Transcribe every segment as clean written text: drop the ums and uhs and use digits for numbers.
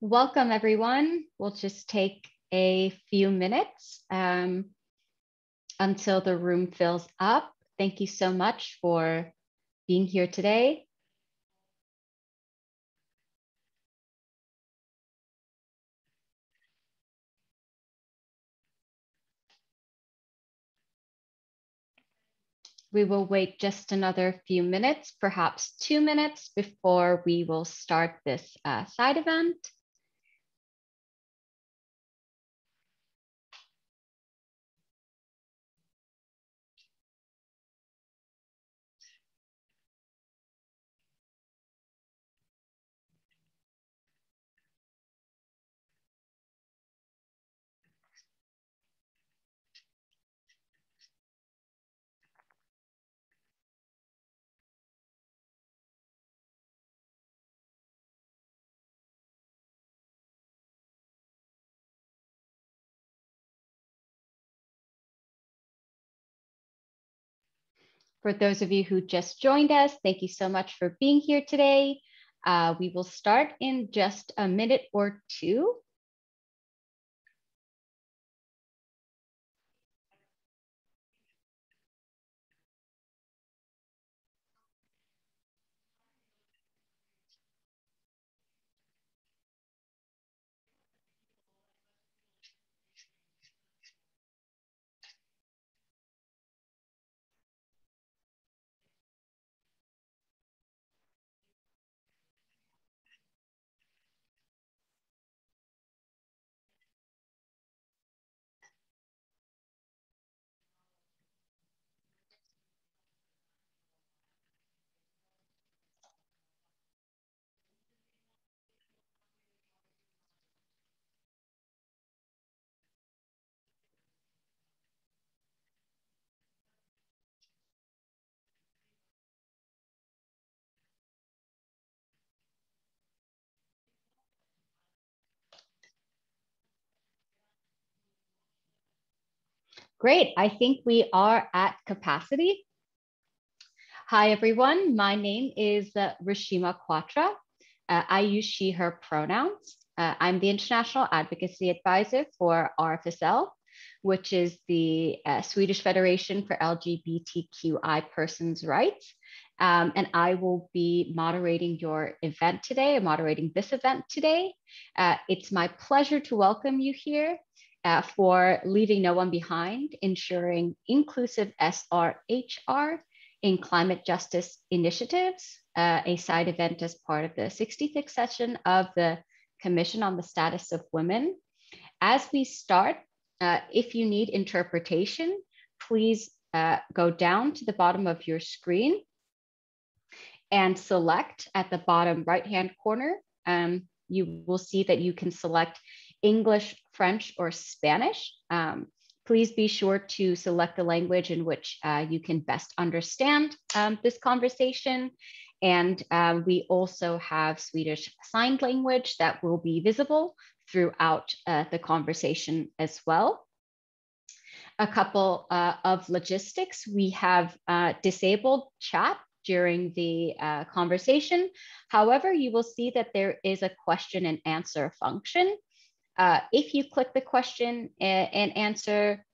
Welcome, everyone. We'll just take a few minutes until the room fills up. Thank you so much for being here today. We will wait just another few minutes, perhaps 2 minutes, before we will start this side event. For those of you who just joined us, thank you so much for being here today. We will start in just a minute or two. Great, I think we are at capacity. Hi, everyone. My name is Rishima Quatra. I use she, her pronouns. I'm the International Advocacy Advisor for Rfsu, which is the Swedish Federation for LGBTQI persons' rights. And I will be moderating your event today, moderating this event today. It's my pleasure to welcome you here for Leaving No One Behind, Ensuring Inclusive SRHR in Climate Justice Initiatives, a side event as part of the 66th session of the Commission on the Status of Women. As we start, if you need interpretation, please go down to the bottom of your screen and select at the bottom right-hand corner. You will see that you can select English, French, or Spanish. Please be sure to select the language in which you can best understand this conversation. And we also have Swedish Sign Language that will be visible throughout the conversation as well. A couple of logistics. We have disabled chat during the conversation. However, you will see that there is a question and answer function. If you click the question and answer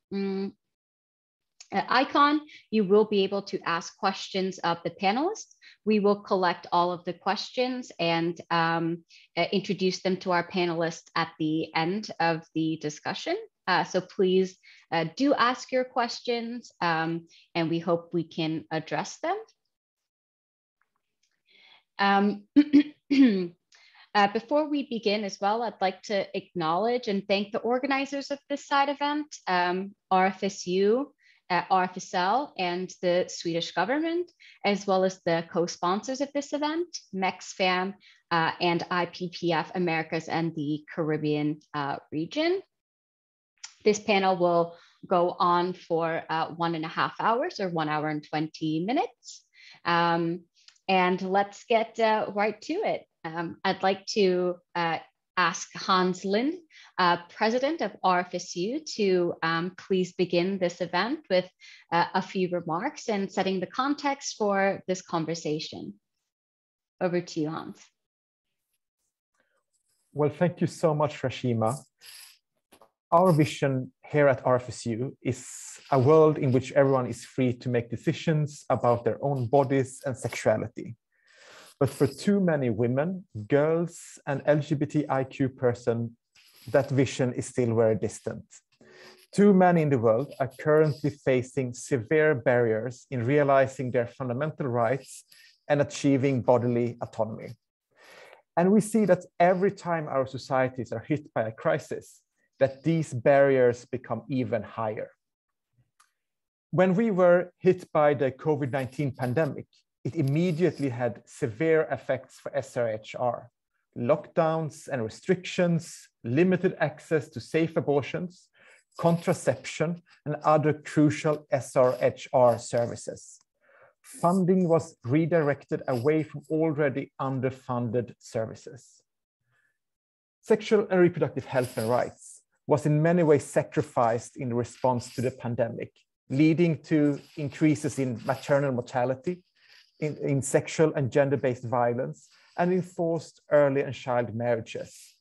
icon, you will be able to ask questions of the panelists. We will collect all of the questions and introduce them to our panelists at the end of the discussion. So please do ask your questions and we hope we can address them. Before we begin as well, I'd like to acknowledge and thank the organizers of this side event, Rfsu, Rfsu, and the Swedish government, as well as the co-sponsors of this event, MEXFAM and IPPF Americas and the Caribbean region. This panel will go on for 1.5 hours or 1 hour and 20 minutes. And let's get right to it. I'd like to ask Hans Lind, President of Rfsu, to please begin this event with a few remarks and setting the context for this conversation. Over to you, Hans. Well, thank you so much, Rashima. Our vision here at Rfsu is a world in which everyone is free to make decisions about their own bodies and sexuality. But for too many women, girls, and LGBTIQ persons, that vision is still very distant. Too many in the world are currently facing severe barriers in realizing their fundamental rights and achieving bodily autonomy. And we see that every time our societies are hit by a crisis, that these barriers become even higher. When we were hit by the COVID-19 pandemic, it immediately had severe effects for Srhr. Lockdowns and restrictions, limited access to safe abortions, contraception, and other crucial Srhr services. Funding was redirected away from already underfunded services. Sexual and reproductive health and rights was in many ways sacrificed in response to the pandemic, leading to increases in maternal mortality, in sexual and gender-based violence, and in forced early and child marriages.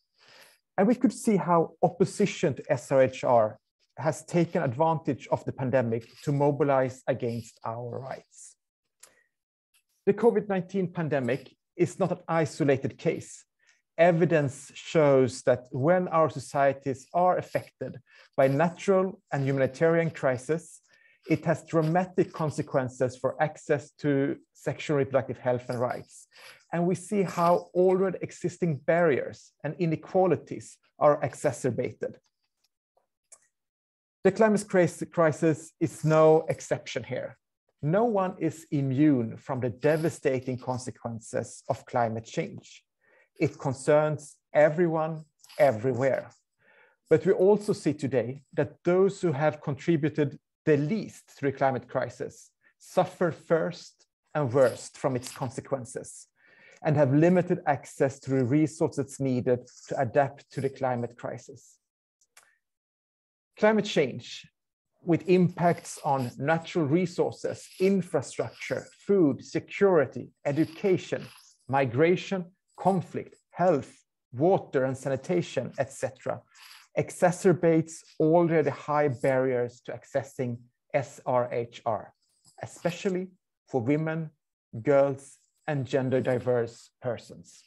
And we could see how opposition to Srhr has taken advantage of the pandemic to mobilize against our rights. The COVID-19 pandemic is not an isolated case. Evidence shows that when our societies are affected by natural and humanitarian crises, it has dramatic consequences for access to sexual and reproductive health and rights. And we see how already existing barriers and inequalities are exacerbated. The climate crisis is no exception here. No one is immune from the devastating consequences of climate change. It concerns everyone, everywhere. But we also see today that those who have contributed the least to the climate crisis suffer first and worst from its consequences and have limited access to the resources needed to adapt to the climate crisis. Climate change, with impacts on natural resources, infrastructure, food, security, education, migration, conflict, health, water and sanitation, etc., exacerbates already high barriers to accessing Srhr, especially for women, girls, and gender diverse persons.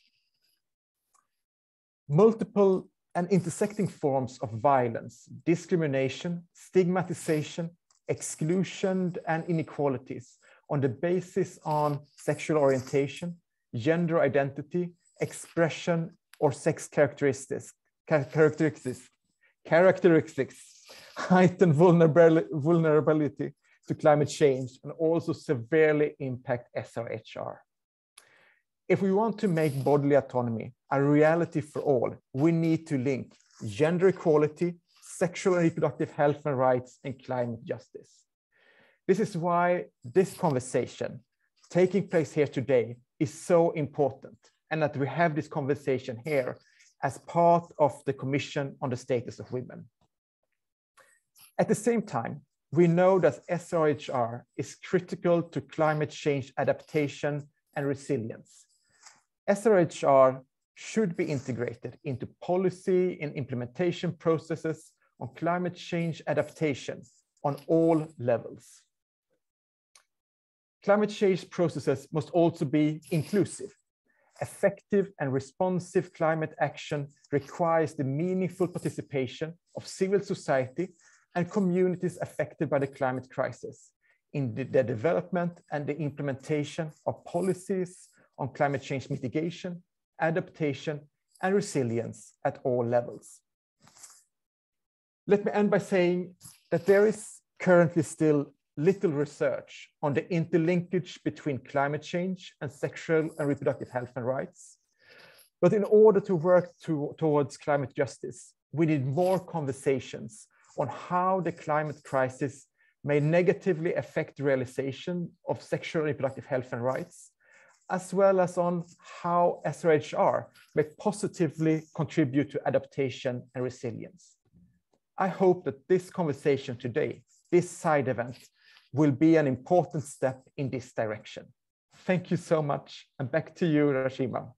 Multiple and intersecting forms of violence, discrimination, stigmatization, exclusion, and inequalities on the basis on sexual orientation, gender identity, expression, or sex characteristics, heightened vulnerability to climate change and also severely impact Srhr. If we want to make bodily autonomy a reality for all, we need to link gender equality, sexual and reproductive health and rights, and climate justice. This is why this conversation taking place here today is so important, and that we have this conversation here as part of the Commission on the Status of Women. At the same time, we know that Srhr is critical to climate change adaptation and resilience. Srhr should be integrated into policy and implementation processes on climate change adaptation on all levels. Climate change processes must also be inclusive. Effective and responsive climate action requires the meaningful participation of civil society and communities affected by the climate crisis in the development and the implementation of policies on climate change mitigation, adaptation, and resilience at all levels. Let me end by saying that there is currently still little research on the interlinkage between climate change and sexual and reproductive health and rights. But in order to work towards climate justice, we need more conversations on how the climate crisis may negatively affect the realization of sexual and reproductive health and rights, as well as on how Srhr may positively contribute to adaptation and resilience. I hope that this conversation today, this side event, will be an important step in this direction. Thank you so much, and back to you, Rashima.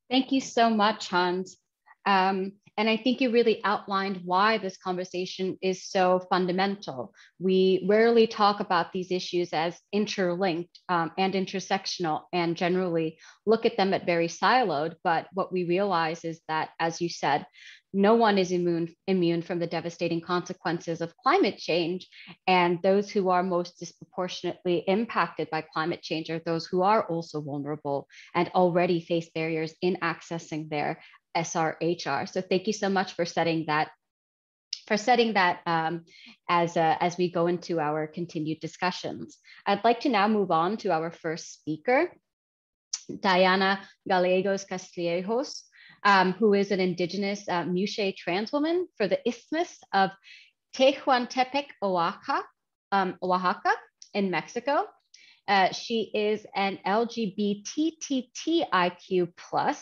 Thank you so much, Hans. And I think you really outlined why this conversation is so fundamental. We rarely talk about these issues as interlinked and intersectional and generally look at them as very siloed. But what we realize is that, as you said, no one is immune from the devastating consequences of climate change. And those who are most disproportionately impacted by climate change are those who are also vulnerable and already face barriers in accessing their Srhr. So thank you so much for setting that as we go into our continued discussions. I'd like to now move on to our first speaker, Diana Gallegos Castillejos, who is an indigenous Muxe trans woman for the Isthmus of Tehuantepec, Oaxaca in Mexico. She is an LGBTQIQ+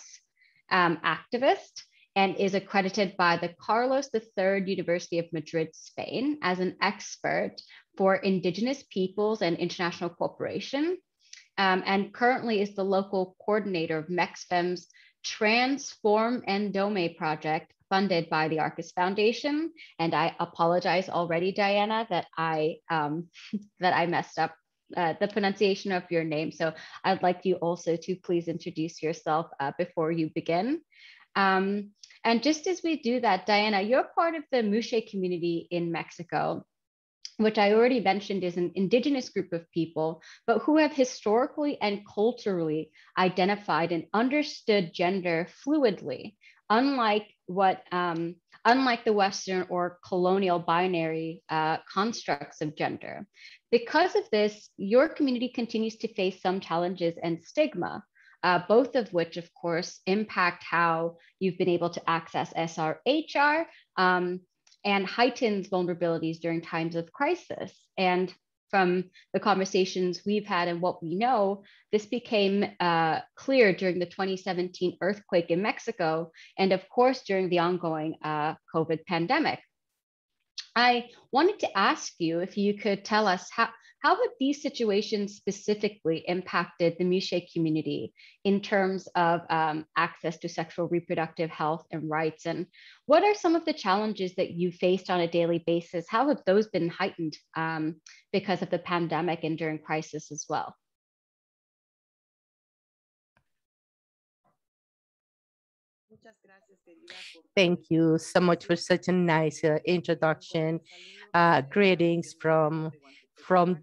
activist and is accredited by the Carlos III University of Madrid, Spain, as an expert for Indigenous peoples and international cooperation, and currently is the local coordinator of MEXFEM's Transform Endome project, funded by the Arcus Foundation. And I apologize already, Diana, that I messed up the pronunciation of your name. So I'd like you also to please introduce yourself before you begin. And just as we do that, Diana, you're part of the Muxe community in Mexico, which I already mentioned is an indigenous group of people, but who have historically and culturally identified and understood gender fluidly, unlike the Western or colonial binary constructs of gender. Because of this, your community continues to face some challenges and stigma, both of which, of course, impact how you've been able to access Srhr and heightens vulnerabilities during times of crisis. And from the conversations we've had and what we know, this became clear during the 2017 earthquake in Mexico, and of course, during the ongoing COVID pandemic. I wanted to ask you if you could tell us how have these situations specifically impacted the Muxe community in terms of access to sexual reproductive health and rights? And what are some of the challenges that you faced on a daily basis? How have those been heightened because of the pandemic and during crisis as well? Thank you so much for such a nice introduction. Greetings from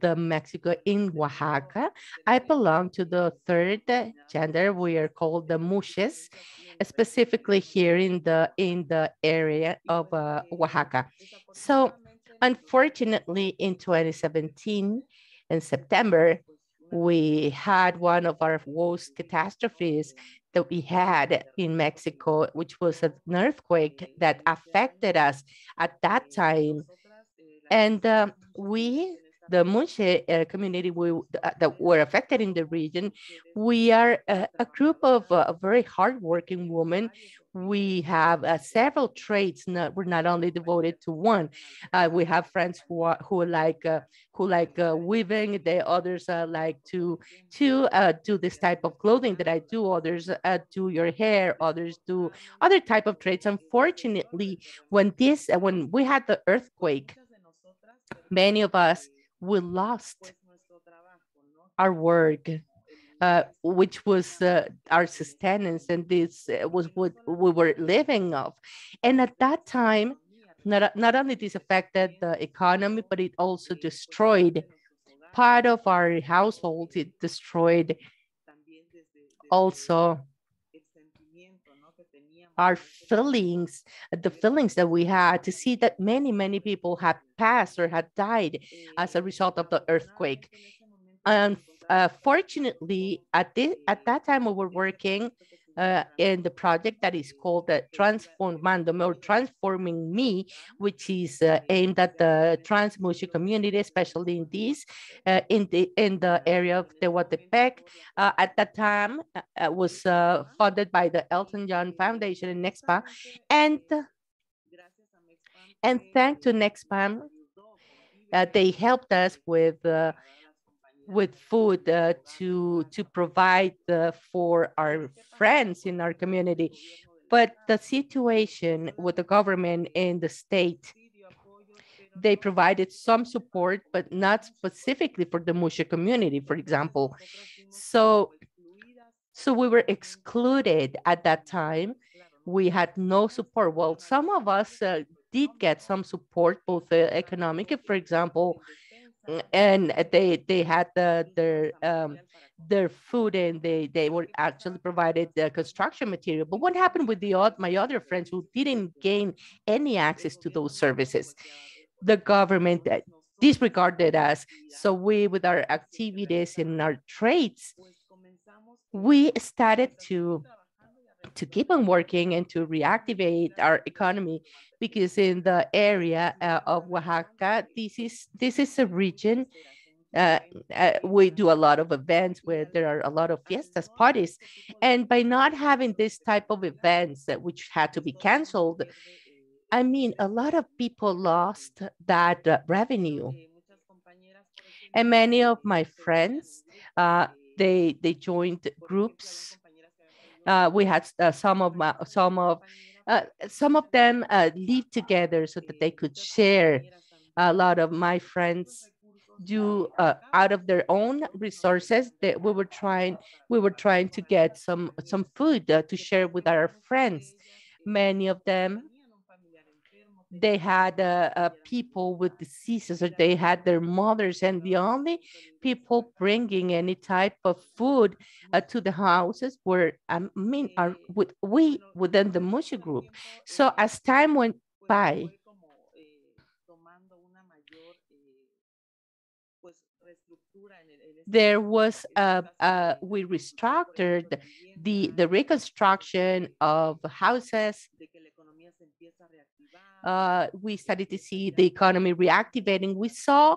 the Mexico in Oaxaca. I belong to the third gender. We are called the Muxes, specifically here in the area of Oaxaca. So unfortunately, in 2017, in September, we had one of our worst catastrophes that we had in Mexico, which was an earthquake that affected us at that time. And we, the Muxe community that were affected in the region, we are a group of very hardworking women. We have several traits. We're not only devoted to one. We have friends who like weaving. The others like to do this type of clothing that I do. Others do your hair. Others do other type of trades. Unfortunately, when we had the earthquake, many of us, we lost our work, which was our sustenance, and this was what we were living off. And at that time, not only this affected the economy, but it also destroyed part of our household. It destroyed also our feelings, the feelings that we had to see that many people had passed or had died as a result of the earthquake. And fortunately, at that time, we were working in the project that is called Transformandome, or Transforming Me, which is aimed at the trans Muxe community, especially in in the area of Tehuantepec. At that time, was funded by the Elton John Foundation and NEXPA, and thanks to NEXPA, they helped us with with food to provide for our friends in our community. But the situation with the government and the state, they provided some support, but not specifically for the Mushe community, for example. So we were excluded at that time. We had no support. Well, some of us did get some support, both economic, for example, and they had their food, and they were actually provided the construction material. But what happened with my other friends who didn't gain any access to those services? The government disregarded us. So we, with our activities and our trades, we started to keep on working and to reactivate our economy, because in the area of Oaxaca, this is a region. We do a lot of events where there are a lot of fiestas, parties, and by not having this type of events which had to be canceled, I mean, a lot of people lost that revenue. And many of my friends, they joined groups. We had some of them live together so that they could share. A lot of my friends do out of their own resources that we were trying to get some food to share with our friends. Many of them, they had people with diseases, or they had their mothers, and the only people bringing any type of food to the houses were, are we within the Mushu group. So as time went by, there was we restructured the reconstruction of houses. We started to see the economy reactivating. We saw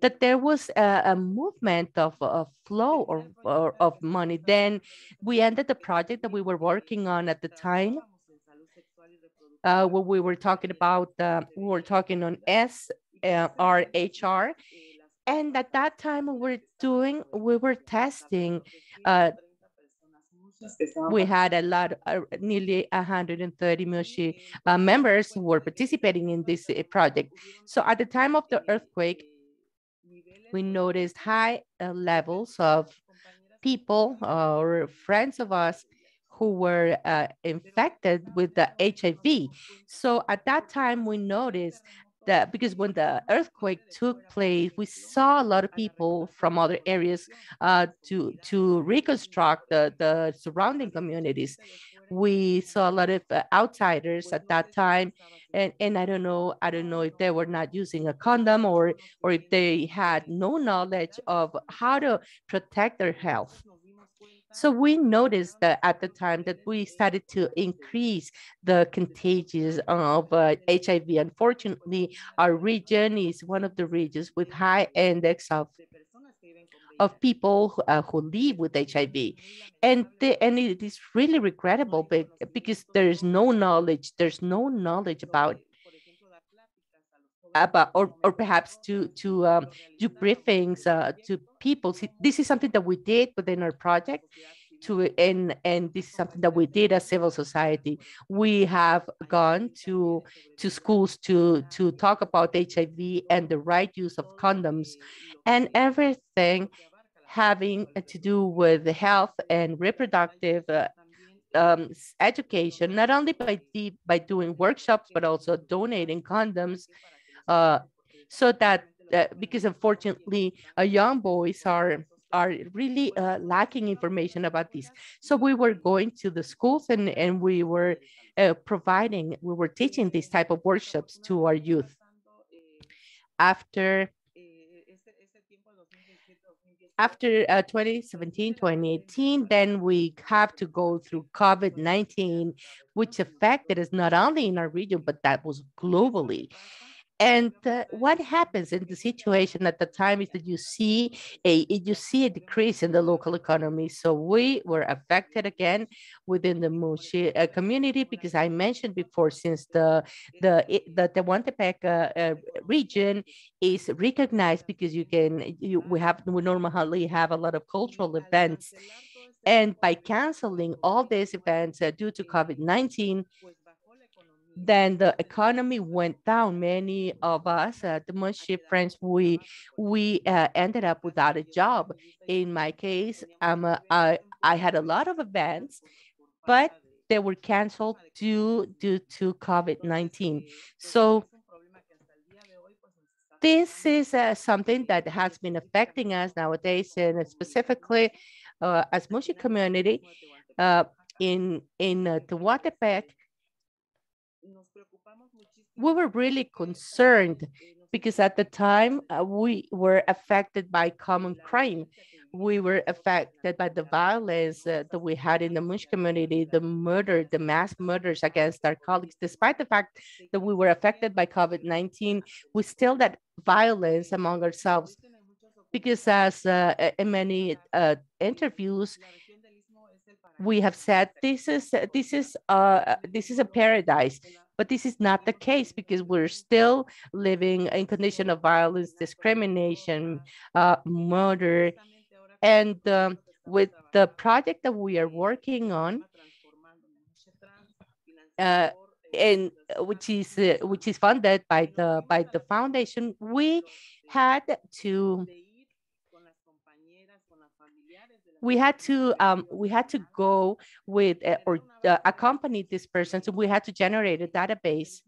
that there was a movement of a flow of money. Then we ended the project that we were working on at the time. What we were talking about, we were talking on Srhr. And at that time we were testing. We had a lot, nearly 130 Mushi members who were participating in this project. So at the time of the earthquake, we noticed high levels of people or friends of us who were infected with the HIV. So at that time, we noticed that, because when the earthquake took place, we saw a lot of people from other areas to reconstruct the surrounding communities. We saw a lot of outsiders at that time, and I don't know if they were not using a condom, or if they had no knowledge of how to protect their health. So we noticed that at the time that we started to increase the contagions of HIV. Unfortunately, our region is one of the regions with high index of people who live with HIV. And it is really regrettable, because there's no knowledge about, or perhaps to do briefings to people. See, this is something that we did within our project, and this is something that we did as civil society. We have gone to schools to talk about HIV and the right use of condoms, and everything having to do with the health and reproductive education, not only by doing workshops, but also donating condoms, uh, so that because unfortunately young boys are really lacking information about this. So we were going to the schools, and we were we were teaching these type of workshops to our youth. After 2017, 2018, then we have to go through COVID-19, which affected us not only in our region, but that was globally. And what happens in the situation at the time is that you see a decrease in the local economy. So we were affected again within the Muxi community, because I mentioned before, since the Tehuantepec region is recognized, because we normally have a lot of cultural events, and by canceling all these events due to COVID-19, then the economy went down. Many of us, the Muxi friends, we ended up without a job. In my case, I had a lot of events, but they were canceled due to COVID-19. So this is something that has been affecting us nowadays, and specifically as Muxi community in Tehuantepec. We were really concerned because at the time we were affected by common crime. We were affected by the violence that we had in the Muxi community, the mass murders against our colleagues. Despite the fact that we were affected by COVID-19, we still had violence among ourselves, because as in many interviews, we have said this is a paradise, but this is not the case, because we're still living in condition of violence, discrimination, murder, and with the project that we are working on, and which is funded by the foundation, we had to go with or accompany this person. So we had to generate a database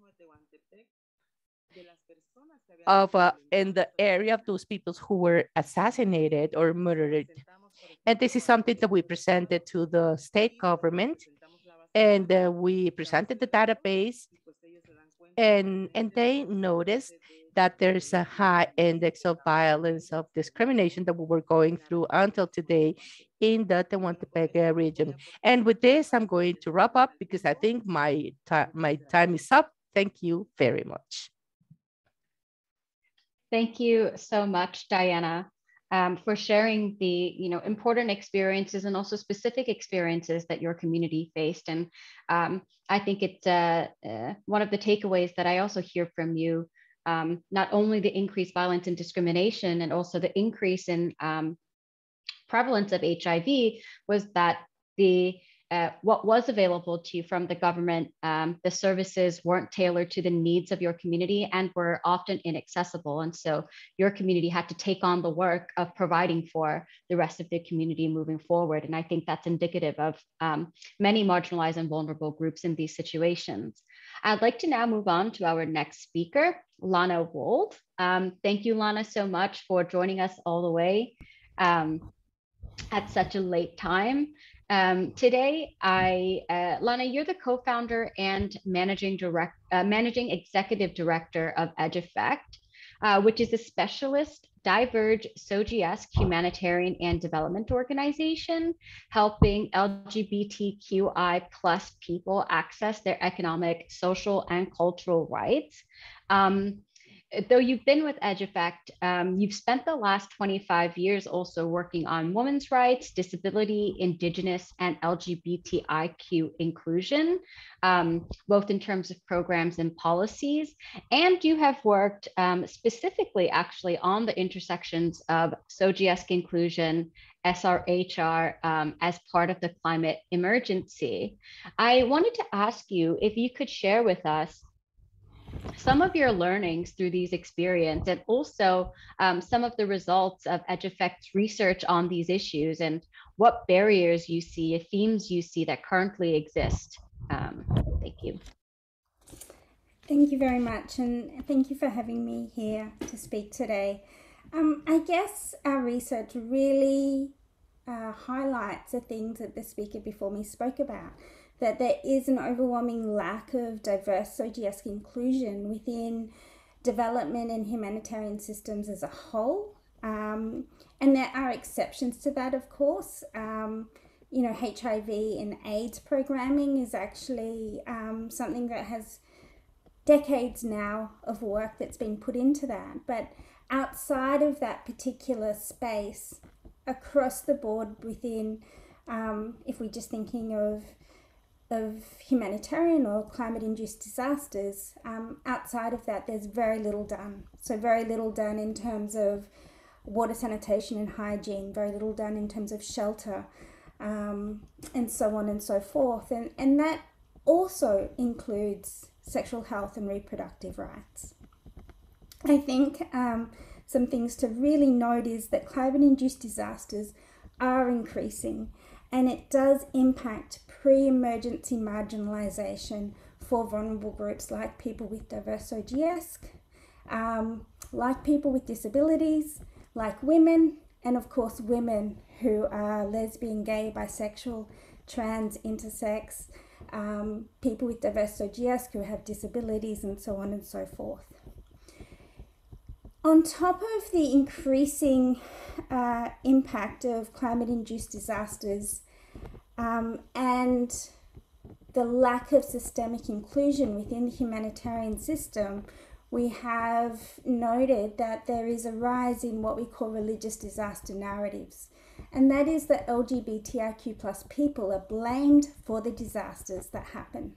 of in the area of those people who were assassinated or murdered. And this is something that we presented to the state government, and we presented the database, and they noticed that there's a high index of violence, of discrimination that we were going through until today in the Tehuantepec region. And with this, I'm going to wrap up, because I think my time is up. Thank you very much. Thank you so much, Diana, for sharing the important experiences and also specific experiences that your community faced. And I think it's one of the takeaways that I also hear from you, not only the increased violence and discrimination, and also the increase in prevalence of HIV, was that what was available to you from the government, the services weren't tailored to the needs of your community and were often inaccessible. And so your community had to take on the work of providing for the rest of the community moving forward. And I think that's indicative of many marginalized and vulnerable groups in these situations. I'd like to now move on to our next speaker, Lana Wold. Thank you, Lana, so much for joining us all the way at such a late time. Today, Lana, you're the co-founder and managing executive director of EdgeEffect, which is a specialist diverge SOGIESC humanitarian and development organization helping LGBTQI plus people access their economic, social, and cultural rights. Though you've been with EdgeEffect, you've spent the last 25 years also working on women's rights, disability, Indigenous, and LGBTIQ inclusion, both in terms of programs and policies. And you have worked specifically actually on the intersections of SOGIESC inclusion, SRHR, as part of the climate emergency. I wanted to ask you if you could share with us some of your learnings through these experiences, and also some of the results of EdgeEffect's research on these issues, and what barriers you see, themes you see that currently exist. Thank you. Thank you very much, and thank you for having me here to speak today. I guess our research really highlights the things that the speaker before me spoke about, that there is an overwhelming lack of diverse SOGIESC inclusion within development and humanitarian systems as a whole. And there are exceptions to that, of course. HIV and AIDS programming is actually something that has decades now of work that's been put into that. But outside of that particular space, across the board within, if we're just thinking of humanitarian or climate-induced disasters, outside of that, there's very little done. So very little done in terms of water sanitation and hygiene, very little done in terms of shelter, and so on and so forth. And that also includes sexual health and reproductive rights. I think some things to really note is that climate-induced disasters are increasing, and it does impact pre-emergency marginalization for vulnerable groups like people with diverse OGS, like people with disabilities, like women, and of course women who are lesbian, gay, bisexual, trans, intersex, people with diverse OGS who have disabilities, and so on and so forth. On top of the increasing impact of climate-induced disasters and the lack of systemic inclusion within the humanitarian system, we have noted that there is a rise in what we call religious disaster narratives. And that is that LGBTIQ plus people are blamed for the disasters that happen.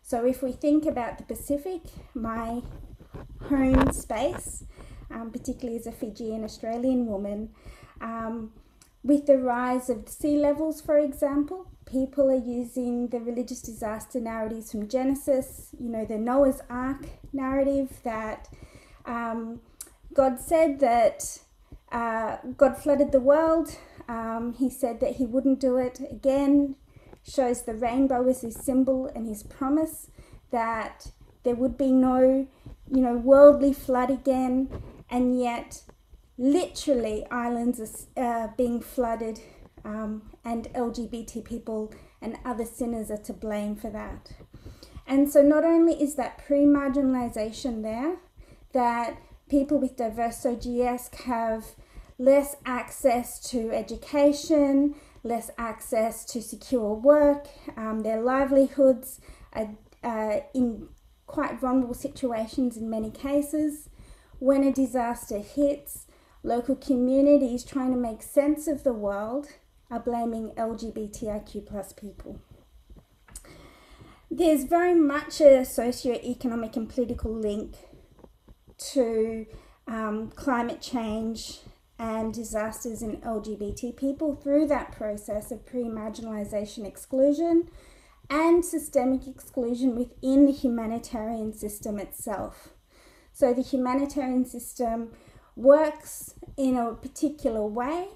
So if we think about the Pacific, my home space, particularly as a Fijian Australian woman, with the rise of sea levels, for example, people are using the religious disaster narratives from Genesis, the Noah's Ark narrative that God said that God flooded the world. He said that he wouldn't do it again, shows the rainbow as his symbol and his promise that there would be no, worldly flood again, and yet literally islands are being flooded, and LGBT people and other sinners are to blame for that. And so not only is that pre-marginalization there, that people with diverse OGS have less access to education, less access to secure work, their livelihoods are in quite vulnerable situations in many cases. When a disaster hits, local communities trying to make sense of the world are blaming LGBTIQ plus people. There's very much a socio-economic and political link to climate change and disasters in LGBT people through that process of pre-marginalization exclusion and systemic exclusion within the humanitarian system itself. So the humanitarian system works in a particular way.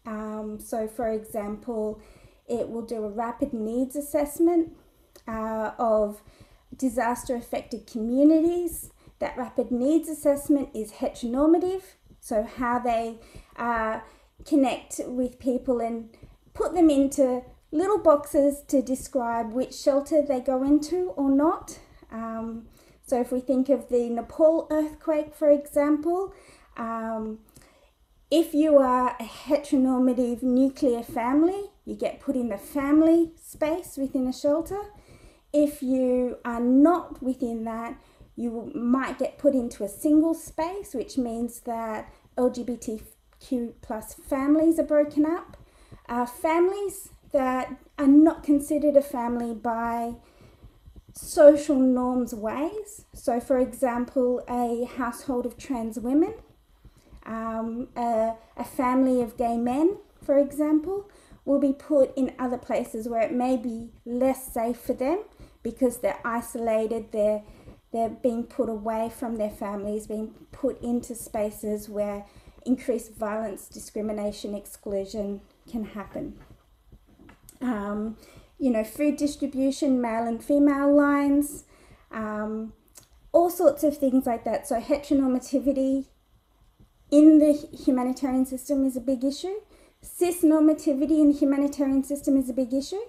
So for example, it will do a rapid needs assessment of disaster affected communities. That rapid needs assessment is heteronormative, so how they connect with people and put them into little boxes to describe which shelter they go into or not. So if we think of the Nepal earthquake, for example, if you are a heteronormative nuclear family, you get put in the family space within a shelter. If you are not within that, you might get put into a single space, which means that LGBTQ plus families are broken up. Families that are not considered a family by social norms ways. So for example, a household of trans women, a family of gay men, for example, will be put in other places where it may be less safe for them because they're isolated, they're being put away from their families, being put into spaces where increased violence, discrimination, exclusion can happen. Food distribution, male and female lines, all sorts of things like that. So heteronormativity in the humanitarian system is a big issue. Cis-normativity in the humanitarian system is a big issue.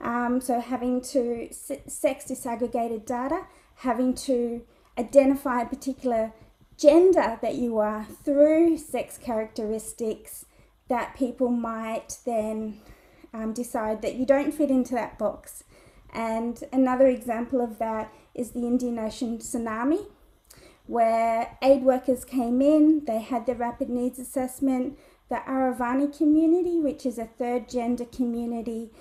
So having to sex disaggregated data, having to identify a particular gender that you are through sex characteristics that people might then decide that you don't fit into that box. And another example of that is the Indian Ocean tsunami, where aid workers came in, they had the rapid needs assessment. The Aravani community, which is a third gender community,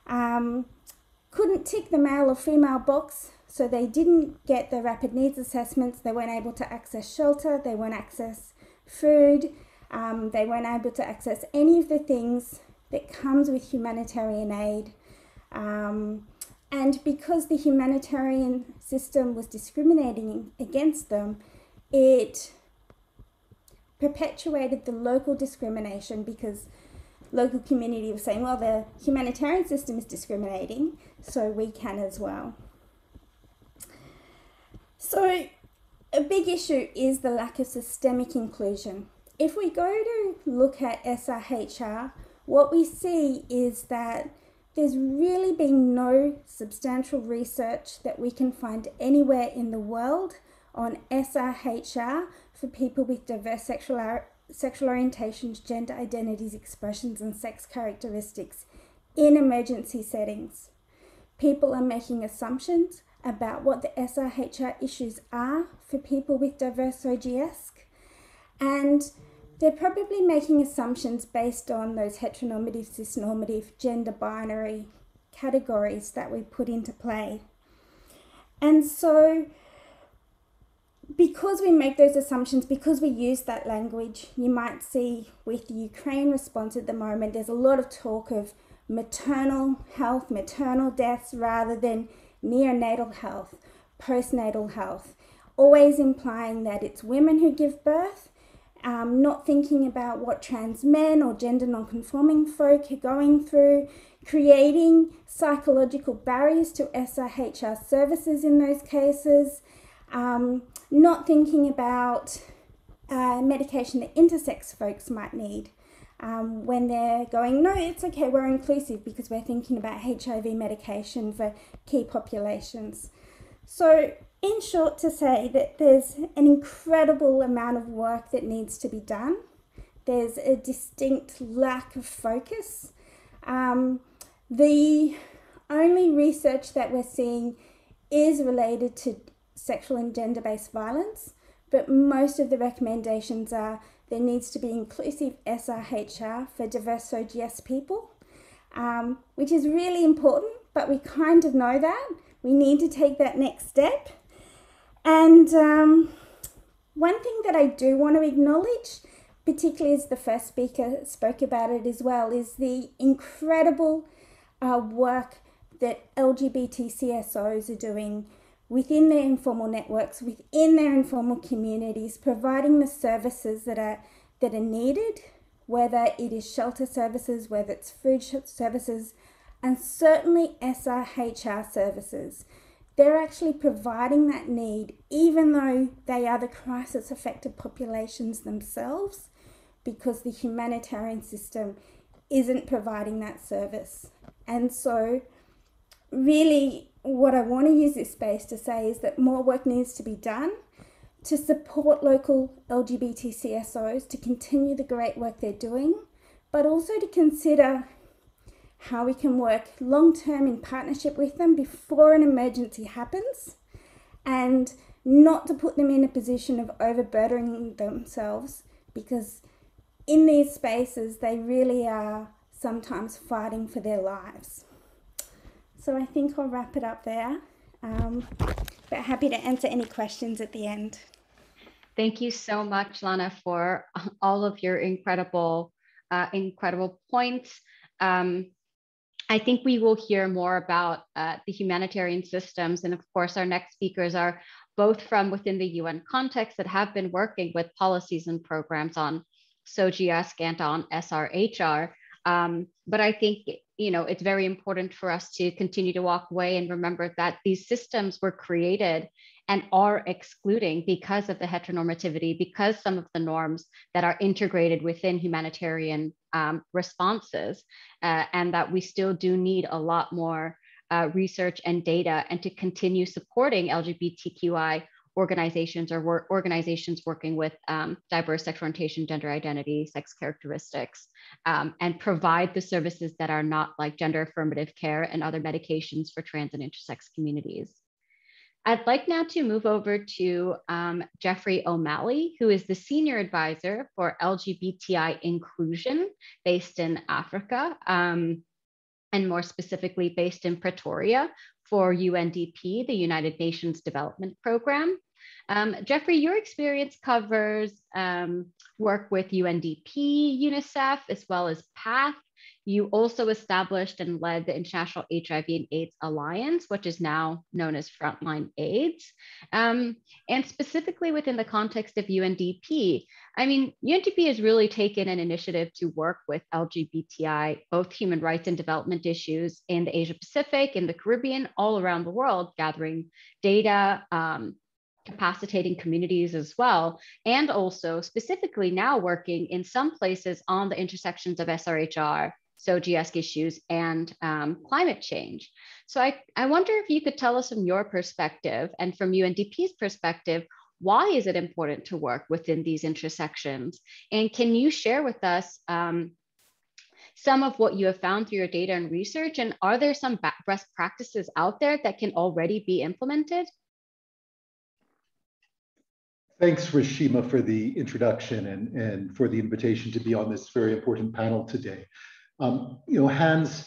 couldn't tick the male or female box, so they didn't get the rapid needs assessments. They weren't able to access shelter, they weren't access food, they weren't able to access any of the things that comes with humanitarian aid. And because the humanitarian system was discriminating against them, it perpetuated the local discrimination, because local community was saying, well, the humanitarian system is discriminating, so we can as well. So a big issue is the lack of systemic inclusion. If we go to look at Srhr, what we see is that there's really been no substantial research that we can find anywhere in the world on Srhr for people with diverse sexual orientations, gender identities, expressions, and sex characteristics in emergency settings. People are making assumptions about what the Srhr issues are for people with diverse OGS, and they're probably making assumptions based on those heteronormative, cisnormative, gender binary categories that we put into play. And so, because we make those assumptions, because we use that language, you might see with the Ukraine response at the moment, there's a lot of talk of maternal health, maternal deaths, rather than neonatal health, postnatal health, always implying that it's women who give birth, not thinking about what trans men or gender non-conforming folk are going through, creating psychological barriers to Srhr services in those cases, not thinking about medication that intersex folks might need when they're going, no, it's okay, we're inclusive because we're thinking about HIV medication for key populations. So in short, to say that there's an incredible amount of work that needs to be done. There's a distinct lack of focus. The only research that we're seeing is related to sexual and gender-based violence, but most of the recommendations are there needs to be inclusive Srhr for diverse OGS people, which is really important, but we kind of know that. We need to take that next step. And one thing that I do want to acknowledge, particularly as the first speaker spoke about it as well, is the incredible work that LGBT CSOs are doing within their informal networks, within their informal communities, providing the services that are needed, whether it is shelter services, whether it's food services, and certainly Srhr services. They're actually providing that need, even though they are the crisis-affected populations themselves, because the humanitarian system isn't providing that service. And so really what I want to use this space to say is that more work needs to be done to support local LGBT CSOs to continue the great work they're doing, but also to consider how we can work long-term in partnership with them before an emergency happens, and not to put them in a position of overburdening themselves, because in these spaces they really are sometimes fighting for their lives. So I think I'll wrap it up there, but happy to answer any questions at the end. Thank you so much, Lana, for all of your incredible points. I think we will hear more about the humanitarian systems. And of course, our next speakers are both from within the UN context that have been working with policies and programs on SOGS and on Srhr. But I think, it's very important for us to continue to walk away and remember that these systems were created and are excluding because of the heteronormativity, because some of the norms that are integrated within humanitarian responses, and that we still do need a lot more research and data, and to continue supporting LGBTQI organizations or organizations working with diverse sexual orientation, gender identity, sex characteristics, and provide the services that are not like gender affirmative care and other medications for trans and intersex communities. I'd like now to move over to Jeffrey O'Malley, who is the Senior Advisor for LGBTI Inclusion based in Africa, and more specifically based in Pretoria for UNDP, the United Nations Development Program. Jeffrey, your experience covers work with UNDP, UNICEF, as well as PATH. You also established and led the International HIV and AIDS Alliance, which is now known as Frontline AIDS. And specifically within the context of UNDP, I mean, UNDP has really taken an initiative to work with LGBTI, both human rights and development issues in the Asia Pacific, in the Caribbean, all around the world, gathering data, capacitating communities as well, and also specifically now working in some places on the intersections of SRHR, so GSK issues, and climate change. So I wonder if you could tell us from your perspective and from UNDP's perspective, why is it important to work within these intersections? And can you share with us some of what you have found through your data and research? And are there some best practices out there that can already be implemented? Thanks, Rashima, for the introduction and for the invitation to be on this very important panel today. Hans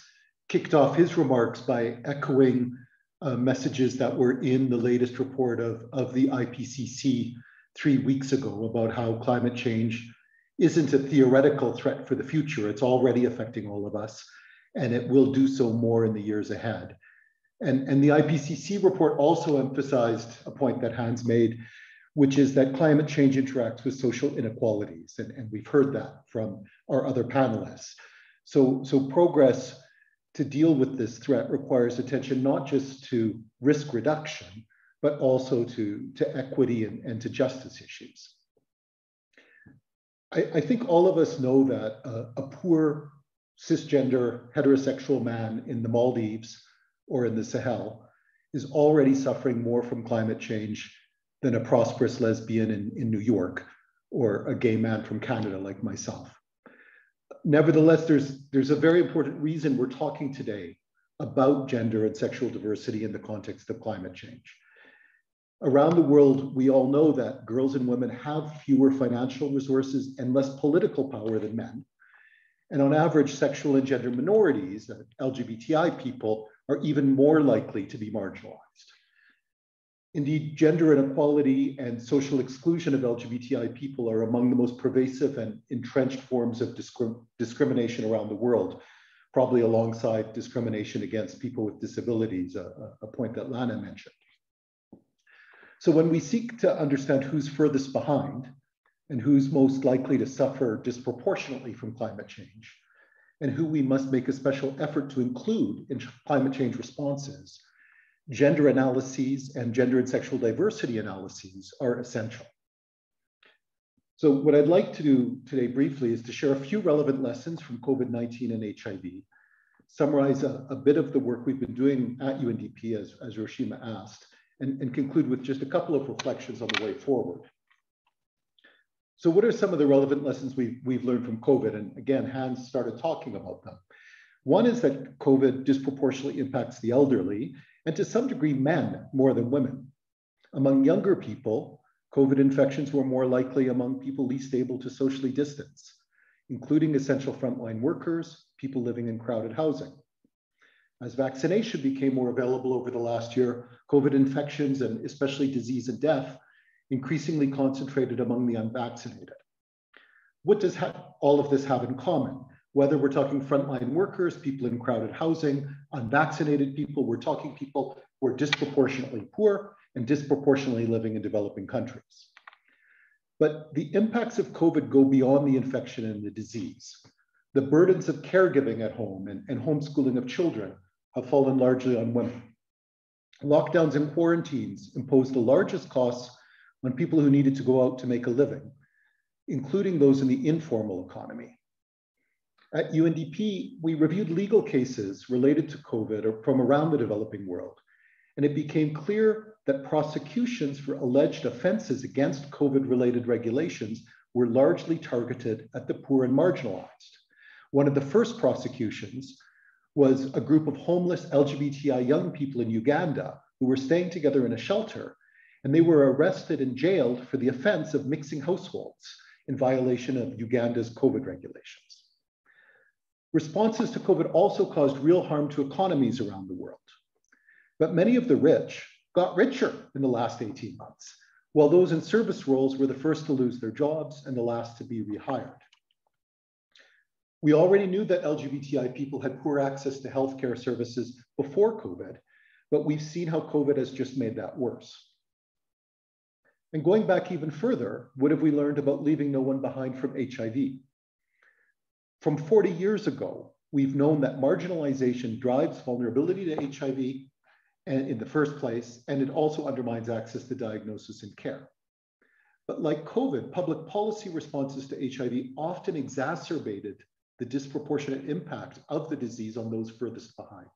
kicked off his remarks by echoing messages that were in the latest report of the IPCC 3 weeks ago about how climate change isn't a theoretical threat for the future. It's already affecting all of us, and it will do so more in the years ahead. And the IPCC report also emphasized a point that Hans made, which is that climate change interacts with social inequalities. And we've heard that from our other panelists. So progress to deal with this threat requires attention not just to risk reduction, but also to equity and to justice issues. I think all of us know that a poor cisgender heterosexual man in the Maldives or in the Sahel is already suffering more from climate change than a prosperous lesbian in New York or a gay man from Canada like myself. Nevertheless, there's a very important reason we're talking today about gender and sexual diversity in the context of climate change. Around the world, we all know that girls and women have fewer financial resources and less political power than men. And on average, sexual and gender minorities, LGBTI people, are even more likely to be marginalized. Indeed, gender inequality and social exclusion of LGBTI people are among the most pervasive and entrenched forms of discrimination around the world, probably alongside discrimination against people with disabilities, a point that Lana mentioned. So when we seek to understand who's furthest behind and who's most likely to suffer disproportionately from climate change, and who we must make a special effort to include in climate change responses, gender analyses and gender and sexual diversity analyses are essential. So what I'd like to do today briefly is to share a few relevant lessons from COVID-19 and HIV, summarize a bit of the work we've been doing at UNDP as Rashima asked, and conclude with just a couple of reflections on the way forward. So what are some of the relevant lessons we've learned from COVID? And again, Hans started talking about them. One is that COVID disproportionately impacts the elderly, and to some degree, men more than women. Among younger people, COVID infections were more likely among people least able to socially distance, including essential frontline workers, people living in crowded housing. As vaccination became more available over the last year, COVID infections and especially disease and death increasingly concentrated among the unvaccinated. What does all of this have in common? Whether we're talking frontline workers, people in crowded housing, unvaccinated people, we're talking people who are disproportionately poor and disproportionately living in developing countries. But the impacts of COVID go beyond the infection and the disease. The burdens of caregiving at home and homeschooling of children have fallen largely on women. Lockdowns and quarantines imposed the largest costs on people who needed to go out to make a living, including those in the informal economy. At UNDP, we reviewed legal cases related to COVID or from around the developing world, and it became clear that prosecutions for alleged offenses against COVID-related regulations were largely targeted at the poor and marginalized. One of the first prosecutions was a group of homeless LGBTI young people in Uganda who were staying together in a shelter, and they were arrested and jailed for the offense of mixing households in violation of Uganda's COVID regulations. Responses to COVID also caused real harm to economies around the world. But many of the rich got richer in the last 18 months, while those in service roles were the first to lose their jobs and the last to be rehired. We already knew that LGBTI people had poor access to healthcare services before COVID, but we've seen how COVID has just made that worse. And going back even further, what have we learned about leaving no one behind from HIV? From 40 years ago, we've known that marginalization drives vulnerability to HIV and in the first place, and it also undermines access to diagnosis and care. But like COVID, public policy responses to HIV often exacerbated the disproportionate impact of the disease on those furthest behind.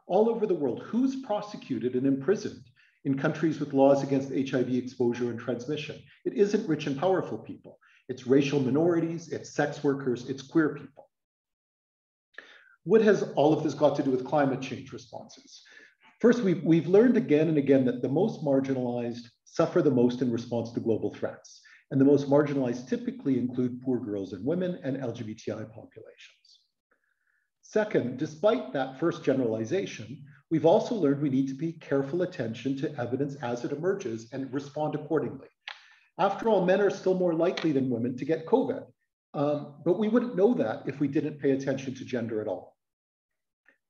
All over the world, who's prosecuted and imprisoned in countries with laws against HIV exposure and transmission? It isn't rich and powerful people. It's racial minorities, it's sex workers, it's queer people. What has all of this got to do with climate change responses? First, we've learned again and again that the most marginalized suffer the most in response to global threats. And the most marginalized typically include poor girls and women and LGBTI populations. Second, despite that first generalization, we've also learned we need to pay careful attention to evidence as it emerges and respond accordingly. After all, men are still more likely than women to get COVID, but we wouldn't know that if we didn't pay attention to gender at all.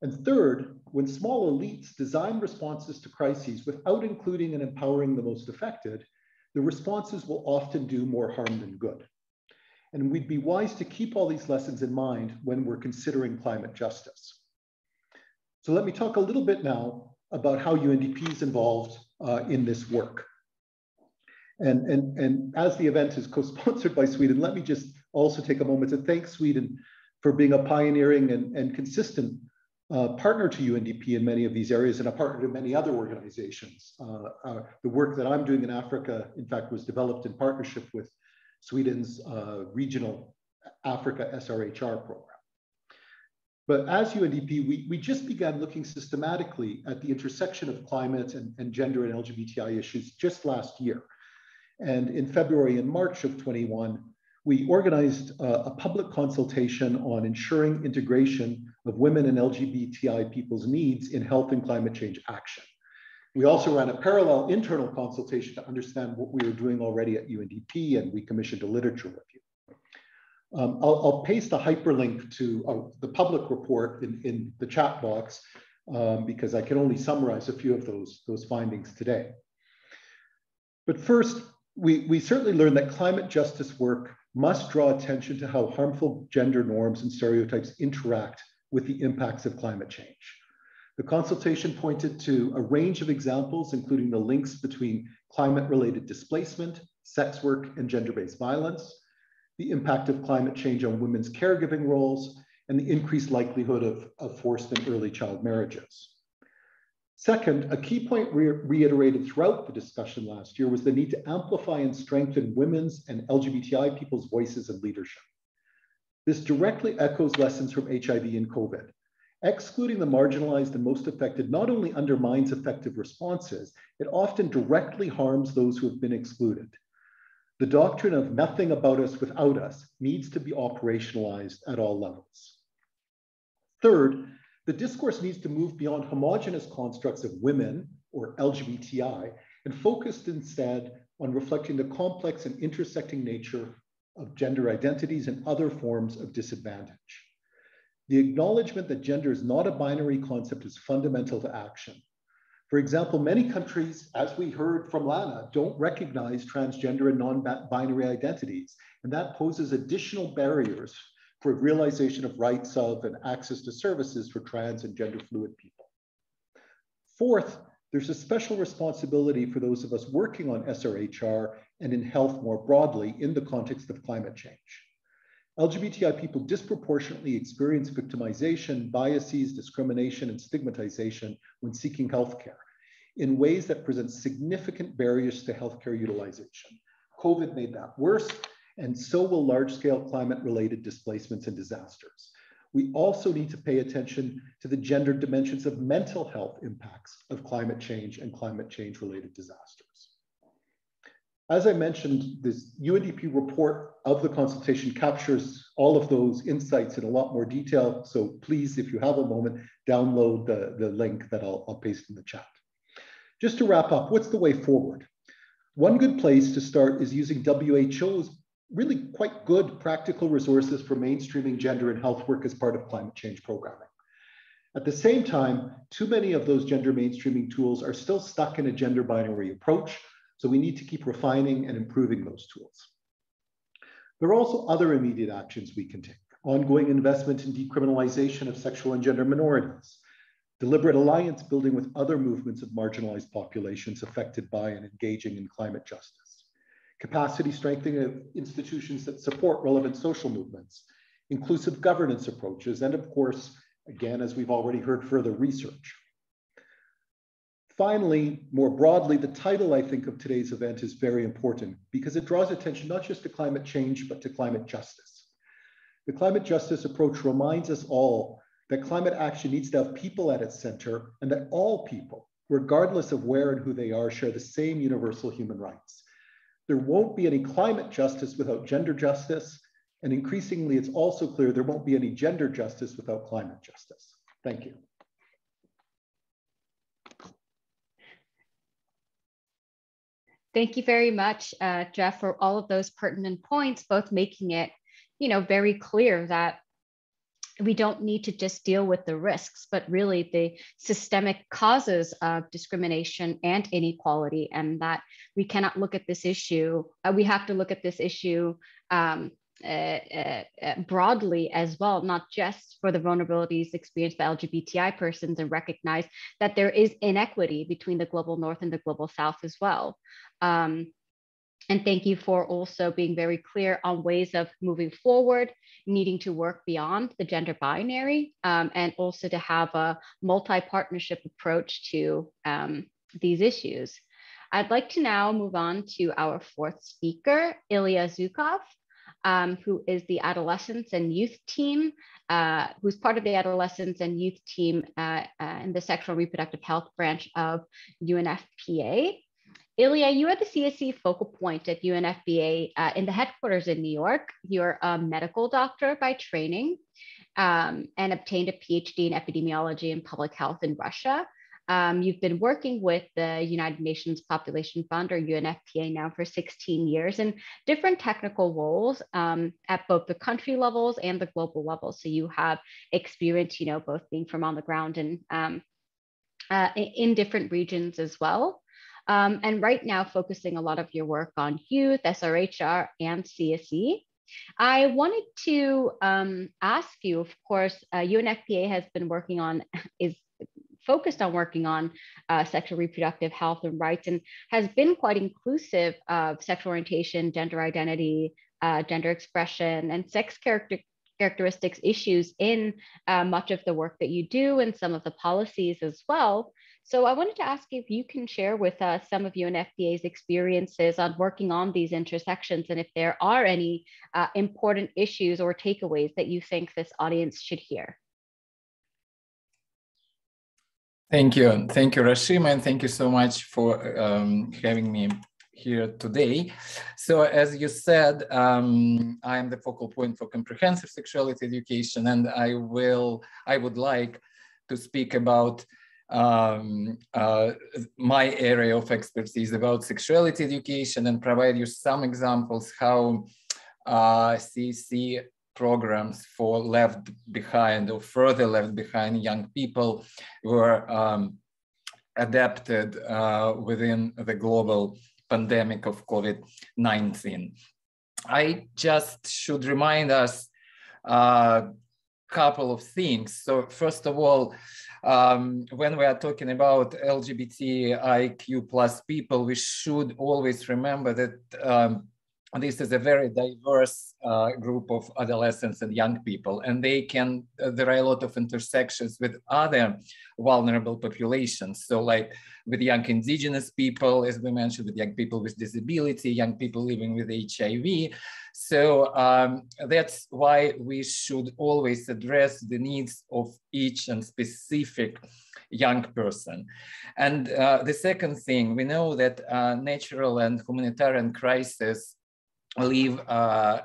And third, when small elites design responses to crises without including and empowering the most affected, the responses will often do more harm than good. And we'd be wise to keep all these lessons in mind when we're considering climate justice. So let me talk a little bit now about how UNDP is involved in this work. And as the event is co-sponsored by Sweden, let me just also take a moment to thank Sweden for being a pioneering and consistent partner to UNDP in many of these areas and a partner to many other organizations. The work that I'm doing in Africa, in fact, was developed in partnership with Sweden's regional Africa Srhr program. But as UNDP, we just began looking systematically at the intersection of climate and gender and LGBTI issues just last year. And in February and March of 21, we organized a public consultation on ensuring integration of women and LGBTI people's needs in health and climate change action. We also ran a parallel internal consultation to understand what we were doing already at UNDP, and we commissioned a literature review. I'll paste a hyperlink to the public report in the chat box because I can only summarize a few of those findings today. But first, we certainly learned that climate justice work must draw attention to how harmful gender norms and stereotypes interact with the impacts of climate change. The consultation pointed to a range of examples, including the links between climate-related displacement, sex work, and gender-based violence, the impact of climate change on women's caregiving roles, and the increased likelihood of forced and early child marriages. Second, a key point reiterated throughout the discussion last year was the need to amplify and strengthen women's and LGBTI people's voices and leadership. This directly echoes lessons from HIV and COVID. Excluding the marginalized and most affected not only undermines effective responses, it often directly harms those who have been excluded. The doctrine of nothing about us without us needs to be operationalized at all levels. Third, the discourse needs to move beyond homogenous constructs of women or LGBTI and focused instead on reflecting the complex and intersecting nature of gender identities and other forms of disadvantage. The acknowledgement that gender is not a binary concept is fundamental to action. For example, many countries, as we heard from Lana, don't recognize transgender and non-binary identities, and that poses additional barriers for realization of rights of and access to services for trans and gender fluid people. Fourth, there's a special responsibility for those of us working on Srhr and in health more broadly in the context of climate change. LGBTI people disproportionately experience victimization, biases, discrimination, and stigmatization when seeking healthcare in ways that present significant barriers to healthcare utilization. COVID made that worse, and so will large-scale climate-related displacements and disasters. we also need to pay attention to the gender dimensions of mental health impacts of climate change and climate change related disasters. As I mentioned, this UNDP report of the consultation captures all of those insights in a lot more detail. So please, if you have a moment, download the link that I'll paste in the chat. Just to wrap up, what's the way forward? One good place to start is using WHO's really quite good practical resources for mainstreaming gender and health work as part of climate change programming. At the same time, too many of those gender mainstreaming tools are still stuck in a gender binary approach, so we need to keep refining and improving those tools. There are also other immediate actions we can take. Ongoing investment in decriminalization of sexual and gender minorities, deliberate alliance building with other movements of marginalized populations affected by and engaging in climate justice, capacity strengthening of institutions that support relevant social movements, inclusive governance approaches, and of course, again, as we've already heard, further research. Finally, more broadly, the title, I think, of today's event is very important because it draws attention not just to climate change, but to climate justice. The climate justice approach reminds us all that climate action needs to have people at its center and that all people, regardless of where and who they are, share the same universal human rights. There won't be any climate justice without gender justice, and increasingly, it's also clear there won't be any gender justice without climate justice. Thank you. Thank you very much, Jeff, for all of those pertinent points, both making it, very clear that we don't need to just deal with the risks, but really the systemic causes of discrimination and inequality, and that we cannot look at this issue. We have to look at this issue broadly as well, not just for the vulnerabilities experienced by LGBTI persons, and recognize that there is inequity between the global north and the global south as well. And thank you for also being very clear on ways of moving forward, needing to work beyond the gender binary, and also to have a multi-partnership approach to these issues. I'd like to now move on to our fourth speaker, Ilya Zhukov, who is the adolescents and youth team, who's part of the adolescents and youth team in the sexual and reproductive health branch of UNFPA. Ilya, you are the CSE focal point at UNFPA in the headquarters in New York. You're a medical doctor by training and obtained a PhD in epidemiology and public health in Russia. You've been working with the United Nations Population Fund, or UNFPA, now for 16 years in different technical roles at both the country levels and the global level. So you have experience, both being from on the ground and in different regions as well. And right now focusing a lot of your work on youth, Srhr, and CSE. I wanted to ask you, of course, UNFPA has been working on, is focused on working on sexual reproductive health and rights, and has been quite inclusive of sexual orientation, gender identity, gender expression, and sex characteristics issues in much of the work that you do and some of the policies as well. So I wanted to ask you if you can share with us some of UNFPA's experiences on working on these intersections, and if there are any important issues or takeaways that you think this audience should hear. Thank you, Rashima, and thank you so much for having me here today. So as you said, I am the focal point for comprehensive sexuality education, and I would like to speak about my area of expertise about sexuality education and provide you some examples how CSE programs for left behind or further left behind young people were adapted within the global pandemic of COVID-19. I just should remind us a couple of things. So first of all, when we are talking about LGBTIQ+ people, we should always remember that this is a very diverse group of adolescents and young people, and there are a lot of intersections with other vulnerable populations. So like with young indigenous people, as we mentioned, with young people with disability, young people living with HIV. So that's why we should always address the needs of each and specific young person. And the second thing, we know that natural and humanitarian crises leave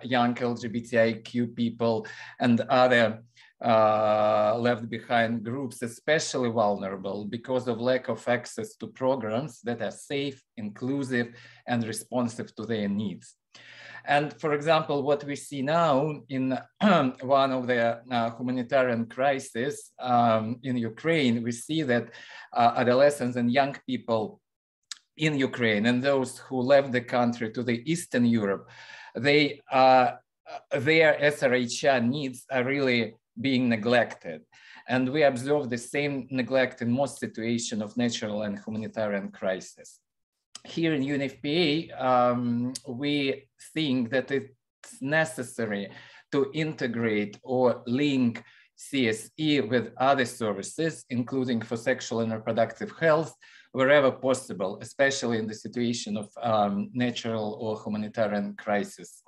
young LGBTIQ people and other left behind groups especially vulnerable because of lack of access to programs that are safe, inclusive, and responsive to their needs. And for example, what we see now in one of the humanitarian crises in Ukraine, we see that adolescents and young people in Ukraine and those who left the country to the Eastern Europe, their SRHR needs are really being neglected. And we observe the same neglect in most situations of natural and humanitarian crisis. Here in UNFPA, we think that it's necessary to integrate or link CSE with other services, including for sexual and reproductive health, wherever possible, especially in the situation of natural or humanitarian crisis.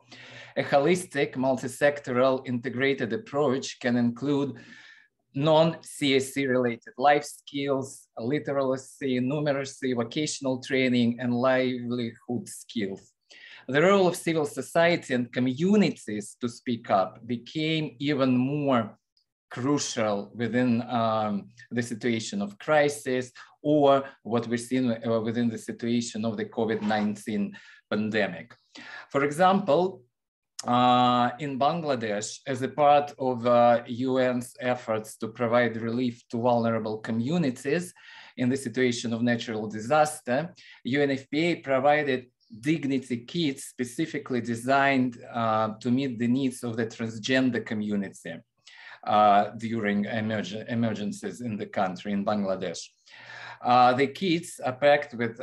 A holistic, multi-sectoral, integrated approach can include non-CSE related life skills, literacy, numeracy, vocational training, and livelihood skills. The role of civil society and communities to speak up became even more crucial within the situation of crisis, or what we're seeing within the situation of the COVID-19 pandemic. For example, in Bangladesh, as a part of UN's efforts to provide relief to vulnerable communities in the situation of natural disaster, UNFPA provided dignity kits specifically designed to meet the needs of the transgender community during emergencies in the country, in Bangladesh. The kits are packed with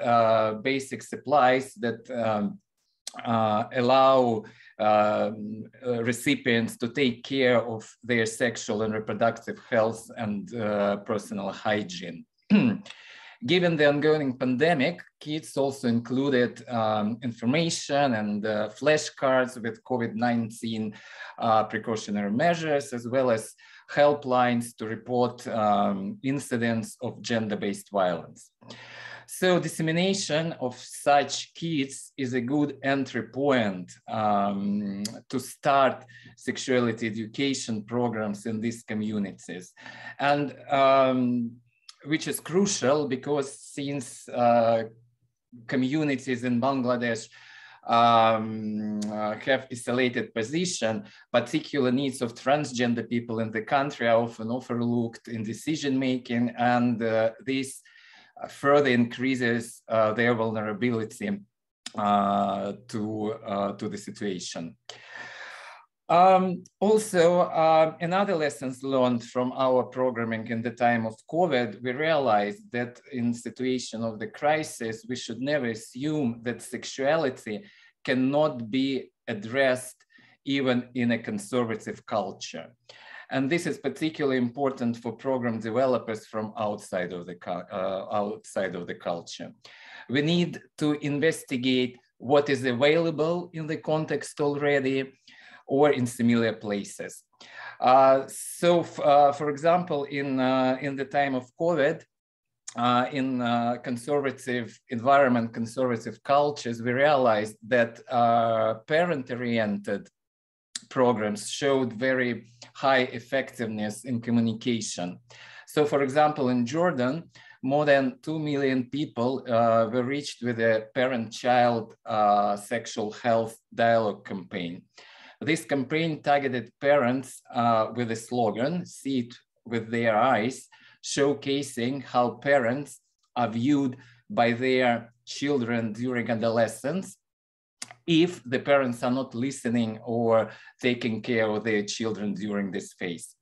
basic supplies that allow recipients to take care of their sexual and reproductive health and personal hygiene. Given the ongoing pandemic, kits also included information and flashcards with COVID-19 precautionary measures, as well as helplines to report incidents of gender-based violence. So dissemination of such kits is a good entry point to start sexuality education programs in these communities. And which is crucial because since communities in Bangladesh have isolated position, particular needs of transgender people in the country are often overlooked in decision making, and this further increases their vulnerability to the situation. Also, another lessons learned from our programming in the time of COVID, we realized that in situation of the crisis, we should never assume that sexuality cannot be addressed even in a conservative culture. And this is particularly important for program developers from outside of the culture. We need to investigate what is available in the context already or in similar places. For example, in the time of COVID, in conservative environment, conservative cultures, we realized that parent-oriented programs showed very high effectiveness in communication. So for example, in Jordan, more than 2 million people were reached with a parent-child sexual health dialogue campaign. This campaign targeted parents with a slogan, "See it with their eyes," showcasing how parents are viewed by their children during adolescence if the parents are not listening or taking care of their children during this phase.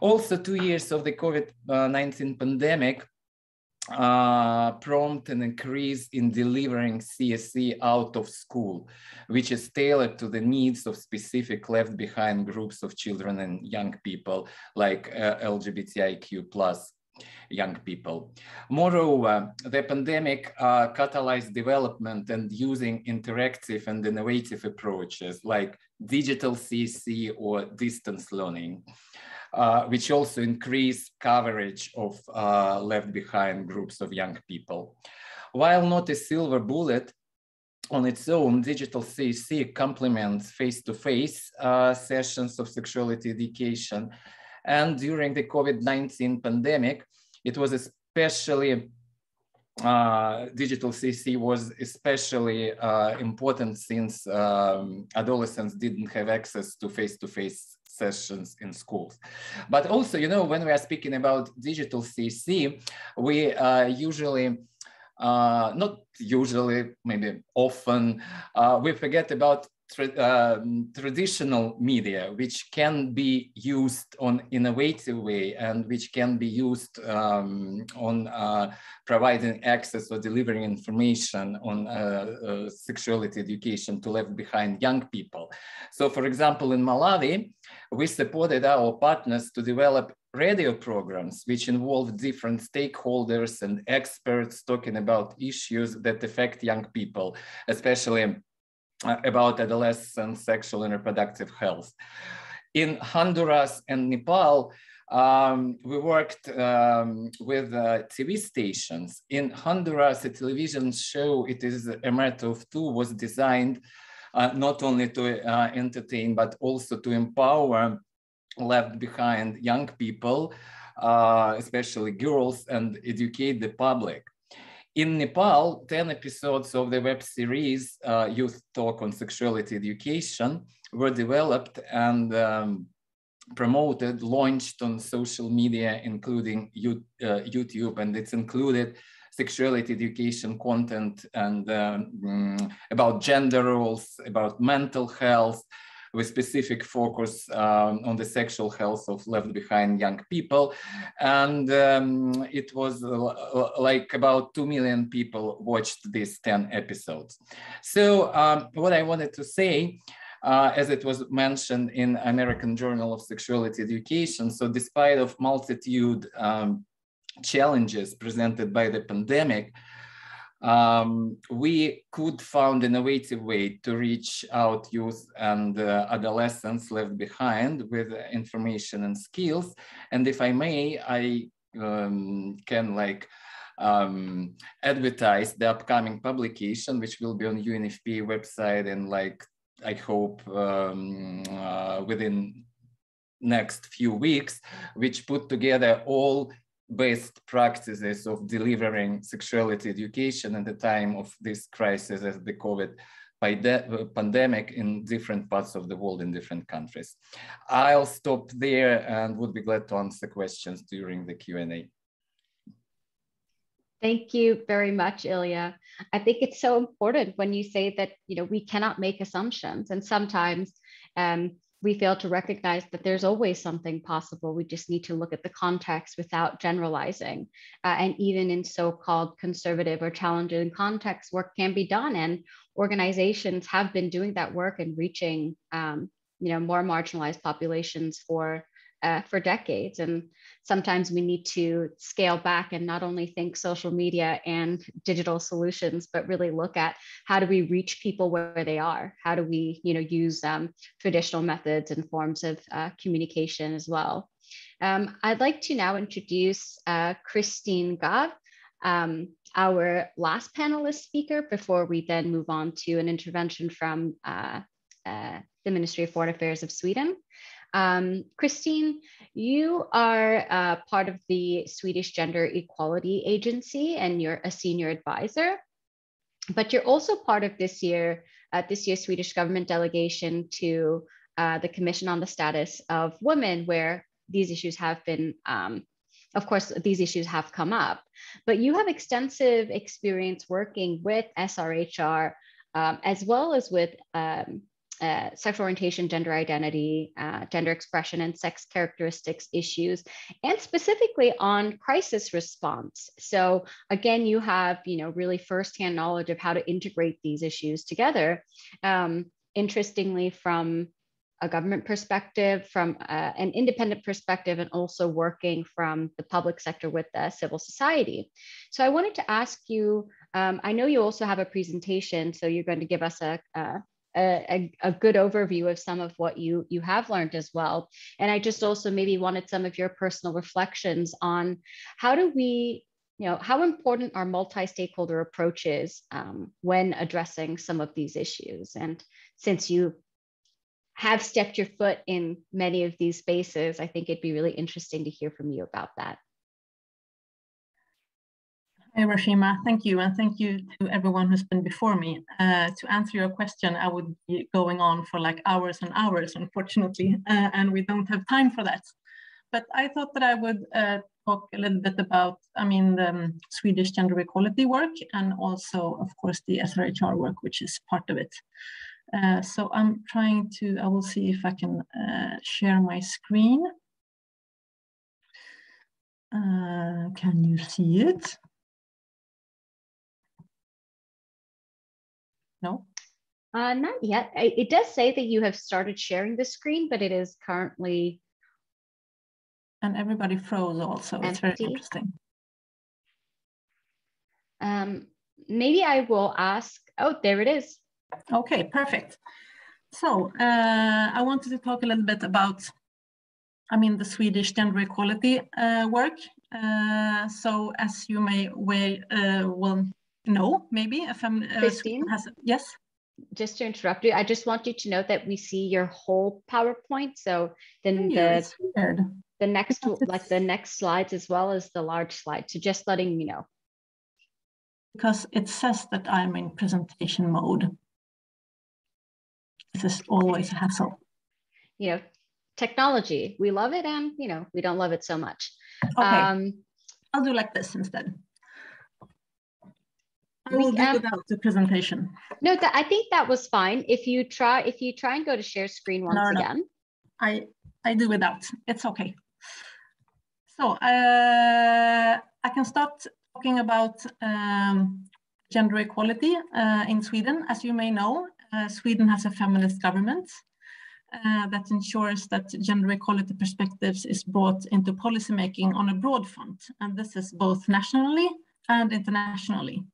Also, 2 years of the COVID-19 pandemic prompt an increase in delivering CSE out of school, which is tailored to the needs of specific left behind groups of children and young people, like LGBTIQ plus young people. Moreover, the pandemic catalyzed development and using interactive and innovative approaches like digital CSE or distance learning, which also increase coverage of left behind groups of young people. While not a silver bullet on its own, digital CSE complements face-to-face sessions of sexuality education. And during the COVID-19 pandemic, it was especially, digital CSE was especially important since adolescents didn't have access to face-to-face sessions in schools. But also, you know, when we are speaking about digital CSE, we usually, not usually, maybe often, we forget about traditional media, which can be used on innovative way and which can be used on providing access or delivering information on sexuality education to left behind young people. So for example, in Malawi, we supported our partners to develop radio programs which involve different stakeholders and experts talking about issues that affect young people, especially about adolescent sexual and reproductive health. In Honduras and Nepal, we worked with TV stations. In Honduras, a television show, It Is a Matter of Two, was designed not only to entertain, but also to empower left behind young people, especially girls, and educate the public. In Nepal, 10 episodes of the web series Youth Talk on Sexuality Education were developed and promoted, launched on social media, including YouTube, and it's included sexuality education content and about gender roles, about mental health, with specific focus on the sexual health of left behind young people. And it was like about 2 million people watched these 10 episodes. So what I wanted to say, as it was mentioned in American Journal of Sexuality Education, so despite of multitude challenges presented by the pandemic, we could find an innovative way to reach out youth and adolescents left behind with information and skills. And if I may, I can like advertise the upcoming publication, which will be on UNFPA website, and like I hope within next few weeks, which put together all best practices of delivering sexuality education at the time of this crisis as the COVID pandemic in different parts of the world in different countries. I'll stop there and would be glad to answer questions during the Q&A. Thank you very much, Ilya. I think it's so important when you say that, you know, we cannot make assumptions, and sometimes we fail to recognize that there's always something possible. We just need to look at the context without generalizing. And even in so-called conservative or challenging contexts, work can be done, and organizations have been doing that work and reaching, you know, more marginalized populations for decades. And sometimes we need to scale back and not only think social media and digital solutions, but really look at how do we reach people where they are? How do we, you know, use traditional methods and forms of communication as well? I'd like to now introduce Christine Gav, our last panelist speaker, before we then move on to an intervention from the Ministry of Foreign Affairs of Sweden. Christine, you are part of the Swedish Gender Equality Agency, and you're a senior advisor, but you're also part of this year's Swedish government delegation to the Commission on the Status of Women, where these issues have been, of course, these issues have come up, but you have extensive experience working with SRHR as well as with sexual orientation, gender identity, gender expression, and sex characteristics issues, and specifically on crisis response. So again, you have, really firsthand knowledge of how to integrate these issues together. Interestingly, from a government perspective, from an independent perspective, and also working from the public sector with civil society. So I wanted to ask you, I know you also have a presentation, so you're going to give us a good overview of some of what you have learned as well. And I just also maybe wanted some of your personal reflections on how do we, how important are multi-stakeholder approaches when addressing some of these issues? And since you have stepped your foot in many of these spaces, I think it'd be really interesting to hear from you about that. Hi, Rashima, thank you. And thank you to everyone who's been before me. To answer your question, I would be going on for like hours and hours, unfortunately, and we don't have time for that. But I thought that I would talk a little bit about, the Swedish gender equality work, and also, of course, the Srhr work, which is part of it. So I'm trying to, I will see if I can share my screen. Can you see it? No? Not yet. It does say that you have started sharing the screen, but it is currently and everybody froze also. Empty. It's very interesting. Maybe I will ask, oh, there it is. Okay, perfect. So I wanted to talk a little bit about, the Swedish gender equality work. So as you may well know, maybe Christine has, yes. Just to interrupt you, I just want you to note that we see your whole PowerPoint. So then the next slides as well as the large slide. So just letting you know. Because it says that I'm in presentation mode. This is always a hassle. Technology, we love it, and we don't love it so much. Okay, I'll do like this instead. I will do without the presentation. No, I think that was fine. If you try and go to share screen once again. I do without. It's okay. So I can start talking about gender equality in Sweden. As you may know, Sweden has a feminist government that ensures that gender equality perspectives is brought into policymaking on a broad front, and this is both nationally and internationally.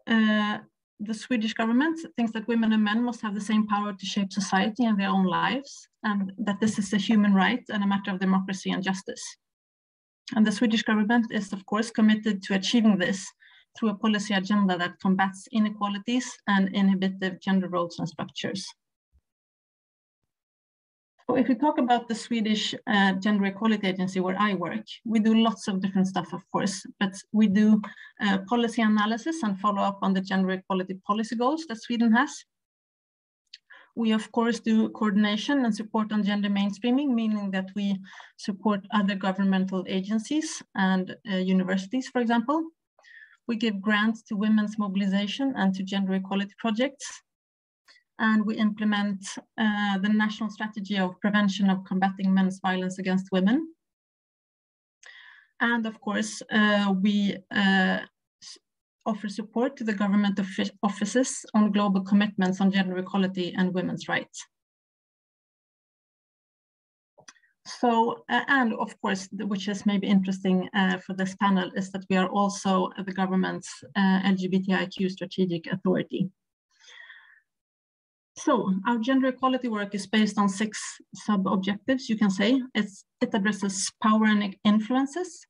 The Swedish government thinks that women and men must have the same power to shape society and their own lives, and that this is a human right and a matter of democracy and justice. And the Swedish government is, of course, committed to achieving this through a policy agenda that combats inequalities and inhibitive gender roles and structures. So if we talk about the Swedish Gender Equality Agency where I work, we do lots of different stuff, of course, but we do policy analysis and follow up on the gender equality policy goals that Sweden has. We, of course, do coordination and support on gender mainstreaming, meaning that we support other governmental agencies and universities, for example. We give grants to women's mobilization and to gender equality projects. And we implement the national strategy of prevention of combating men's violence against women. And of course, we offer support to the government offices on global commitments on gender equality and women's rights. So, and of course, which is maybe interesting for this panel, is that we are also the government's LGBTIQ strategic authority. So our gender equality work is based on 6 sub-objectives, you can say. It addresses power and influences,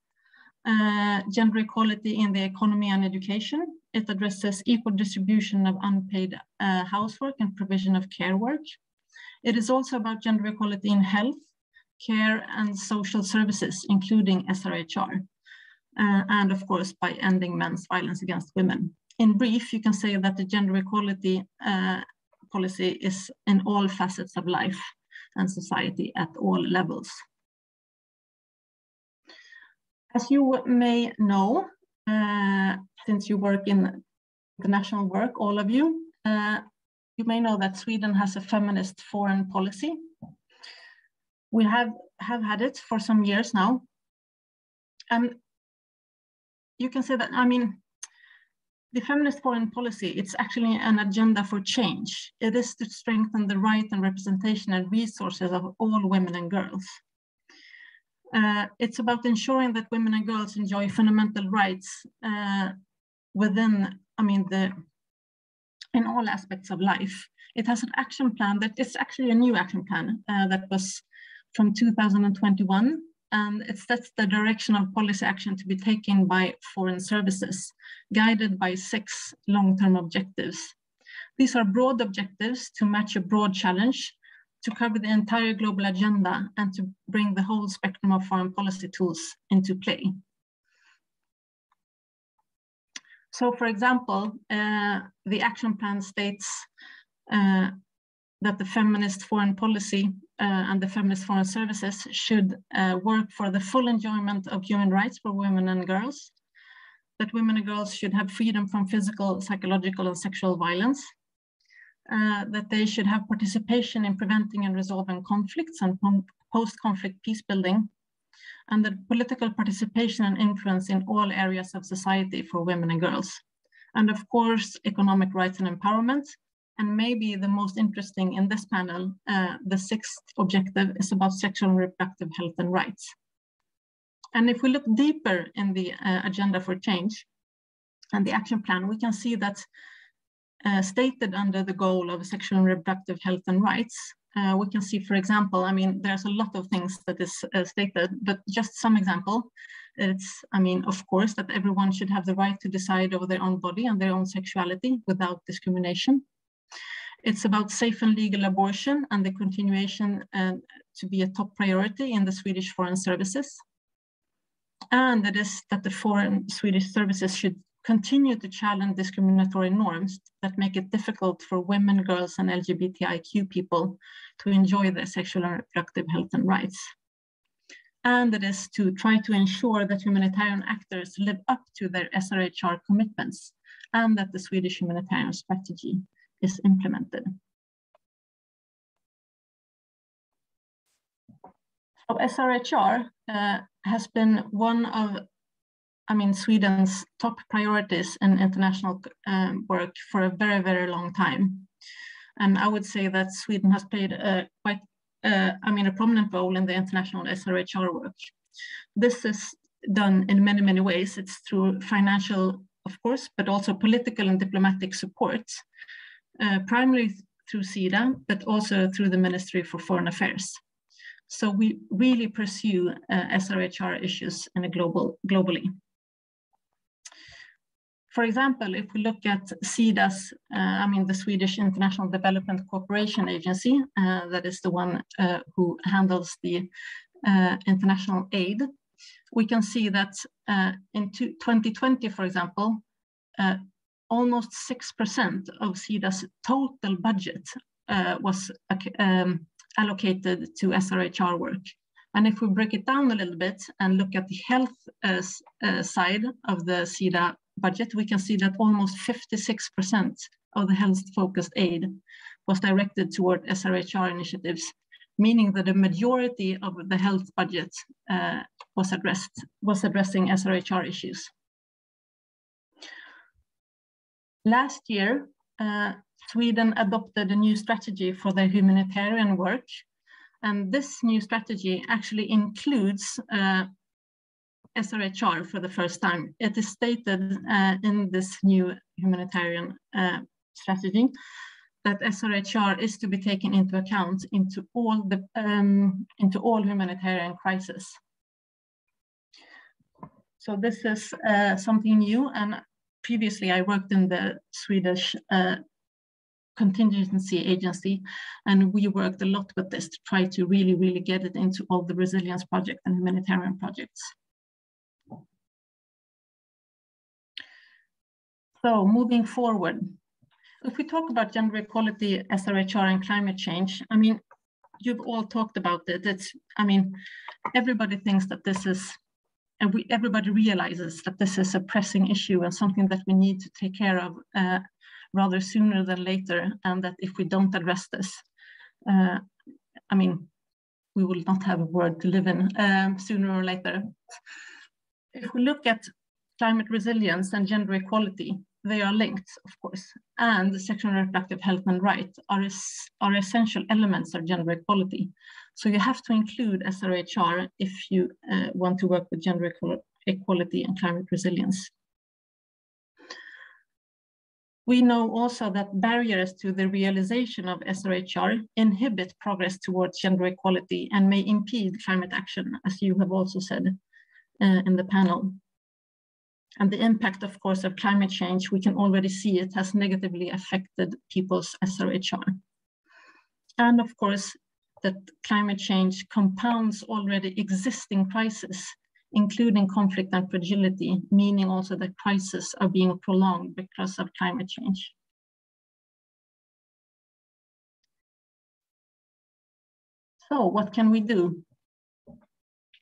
gender equality in the economy and education. It addresses equal distribution of unpaid housework and provision of care work. It is also about gender equality in health, care and social services, including Srhr, and of course by ending men's violence against women. In brief, you can say that the gender equality policy is in all facets of life and society at all levels. As you may know, since you work in international work, all of you, you may know that Sweden has a feminist foreign policy. We have had it for some years now. And you can say that, I mean, the feminist foreign policy, it's actually an agenda for change. It is to strengthen the right and representation and resources of all women and girls. It's about ensuring that women and girls enjoy fundamental rights within, I mean, in all aspects of life. It has an action plan that is actually a new action plan that was from 2021. And it sets the direction of policy action to be taken by foreign services, guided by 6 long-term objectives. These are broad objectives to match a broad challenge, to cover the entire global agenda, and to bring the whole spectrum of foreign policy tools into play. So, for example, the action plan states that the feminist foreign policy and the feminist foreign services should work for the full enjoyment of human rights for women and girls, that women and girls should have freedom from physical, psychological, and sexual violence, that they should have participation in preventing and resolving conflicts and post-conflict peace building, and that political participation and influence in all areas of society for women and girls. And of course, economic rights and empowerment. And maybe the most interesting in this panel, the 6th objective is about sexual and reproductive health and rights. And if we look deeper in the agenda for change and the action plan, we can see that stated under the goal of sexual and reproductive health and rights, we can see, for example, I mean, there's a lot of things that is stated, but just some example. It's, I mean, of course, that everyone should have the right to decide over their own body and their own sexuality without discrimination. It's about safe and legal abortion and the continuation to be a top priority in the Swedish foreign services. And it is that the foreign Swedish services should continue to challenge discriminatory norms that make it difficult for women, girls, and LGBTIQ people to enjoy their sexual and reproductive health and rights. And it is to try to ensure that humanitarian actors live up to their Srhr commitments and that the Swedish humanitarian strategy is implemented. So Srhr has been one of, I mean, Sweden's top priorities in international work for a very, very long time. And I would say that Sweden has played a prominent role in the international Srhr work. This is done in many, many ways. It's through financial, of course, but also political and diplomatic support. Primarily through SIDA, but also through the Ministry for Foreign Affairs. So we really pursue Srhr issues in a globally. For example, if we look at SIDA's, the Swedish International Development Cooperation Agency, that is the one who handles the international aid, we can see that in 2020, for example, almost 6% of SIDA's total budget was allocated to Srhr work. And if we break it down a little bit and look at the health side of the SIDA budget, we can see that almost 56% of the health-focused aid was directed toward Srhr initiatives, meaning that the majority of the health budget was addressing Srhr issues. Last year, Sweden adopted a new strategy for their humanitarian work. And this new strategy actually includes Srhr for the first time. It is stated in this new humanitarian strategy that Srhr is to be taken into account into all humanitarian crises. So this is something new, and previously I worked in the Swedish contingency agency, and we worked a lot with this to try to really get it into all the resilience projects and humanitarian projects. So moving forward, if we talk about gender equality, Srhr, and climate change, I mean, you've all talked about it. It's, I mean, everybody thinks that this is, and everybody realizes that this is a pressing issue and something that we need to take care of rather sooner than later, and that if we don't address this, I mean, we will not have a world to live in sooner or later. If we look at climate resilience and gender equality, they are linked, of course, and the sexual and reproductive health and rights are essential elements of gender equality. So you have to include SRHR if you want to work with gender equality and climate resilience. We know also that barriers to the realization of SRHR inhibit progress towards gender equality and may impede climate action, as you have also said in the panel. And the impact, of course, of climate change, we can already see it has negatively affected people's SRHR. And of course, that climate change compounds already existing crises, including conflict and fragility, meaning also that crises are being prolonged because of climate change. So what can we do?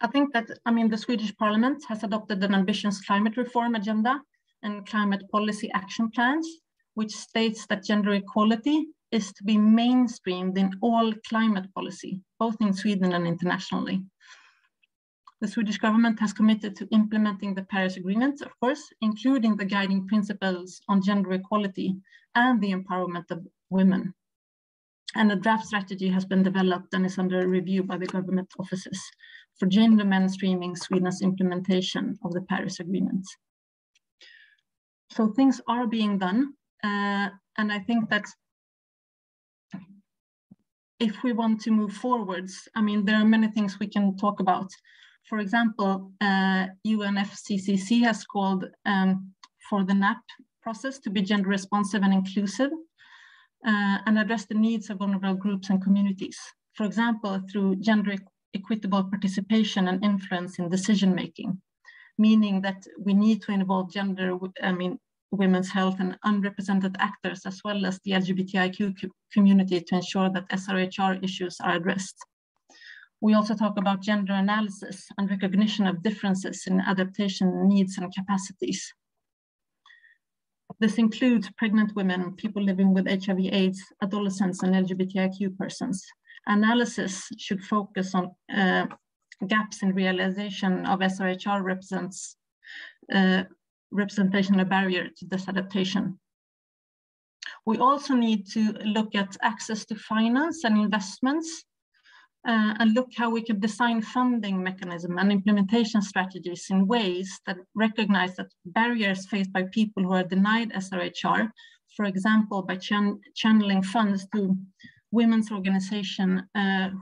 I think that, the Swedish Parliament has adopted an ambitious climate reform agenda and climate policy action plans, which states that gender equality is to be mainstreamed in all climate policy, both in Sweden and internationally. The Swedish government has committed to implementing the Paris Agreement, of course, including the guiding principles on gender equality and the empowerment of women. And a draft strategy has been developed and is under review by the government offices for gender mainstreaming Sweden's implementation of the Paris Agreement. So things are being done. And I think that if we want to move forwards, there are many things we can talk about. For example, UNFCCC has called for the NAP process to be gender responsive and inclusive and address the needs of vulnerable groups and communities. For example, through gender equitable participation and influence in decision-making, meaning that we need to involve women's health and unrepresented actors, as well as the LGBTIQ community, to ensure that SRHR issues are addressed. We also talk about gender analysis and recognition of differences in adaptation needs and capacities. This includes pregnant women, people living with HIV/AIDS, adolescents, and LGBTIQ persons. Analysis should focus on gaps in realization of SRHR representation a barrier to this adaptation. We also need to look at access to finance and investments and look how we can design funding mechanism and implementation strategies in ways that recognize that barriers faced by people who are denied SRHR, for example, by channeling funds to women's organization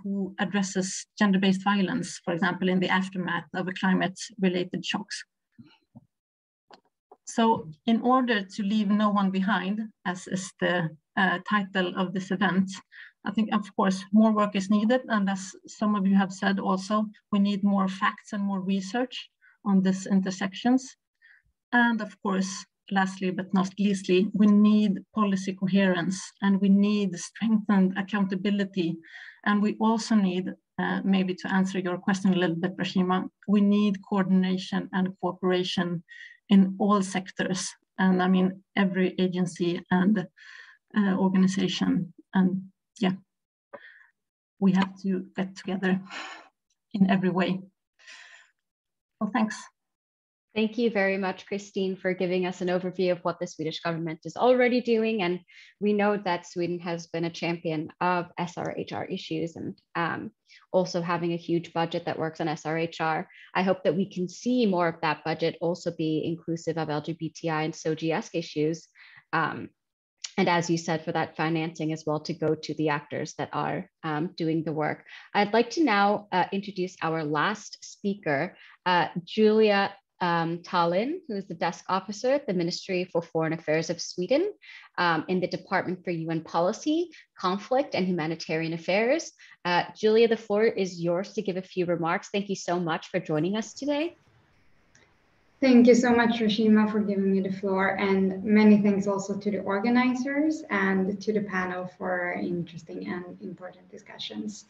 who addresses gender-based violence, for example, in the aftermath of climate-related shocks. So in order to leave no one behind, as is the title of this event, I think, of course, more work is needed. And as some of you have said also, we need more facts and more research on these intersections. And of course, lastly, but not leastly, we need policy coherence and we need strengthened accountability. And we also need, maybe to answer your question a little bit, Rashima, we need coordination and cooperation in all sectors. And every agency and organization. And yeah, we have to get together in every way. Well, thanks. Thank you very much, Christine, for giving us an overview of what the Swedish government is already doing. And we know that Sweden has been a champion of SRHR issues and also having a huge budget that works on SRHR. I hope that we can see more of that budget also be inclusive of LGBTI and SOGI issues. And as you said, for that financing as well to go to the actors that are doing the work. I'd like to now introduce our last speaker, Julia Tallinn, who is the desk officer at the Ministry for Foreign Affairs of Sweden in the Department for UN Policy, Conflict and Humanitarian Affairs. Julia, the floor is yours to give a few remarks. Thank you so much for joining us today. Thank you so much, Rashima, for giving me the floor, and many thanks also to the organizers and to the panel for interesting and important discussions.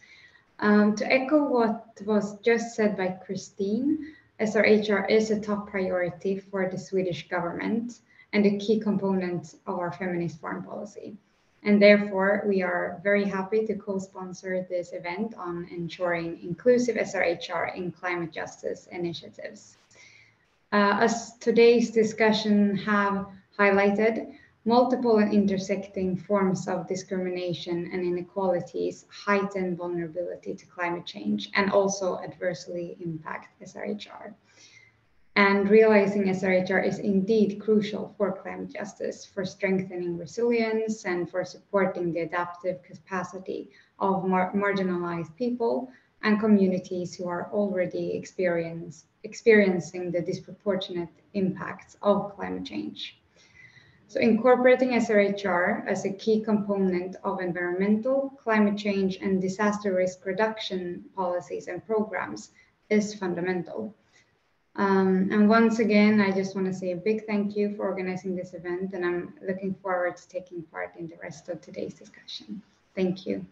To echo what was just said by Christine, SRHR is a top priority for the Swedish government, and a key component of our feminist foreign policy. And therefore, we are very happy to co-sponsor this event on ensuring inclusive SRHR in climate justice initiatives. As today's discussion have highlighted, multiple and intersecting forms of discrimination and inequalities heighten vulnerability to climate change and also adversely impact SRHR. And realizing SRHR is indeed crucial for climate justice, for strengthening resilience and for supporting the adaptive capacity of marginalized people and communities who are already experiencing the disproportionate impacts of climate change. So incorporating SRHR as a key component of environmental, climate change, and disaster risk reduction policies and programs is fundamental. And once again, I just want to say a big thank you for organizing this event, and I'm looking forward to taking part in the rest of today's discussion. Thank you.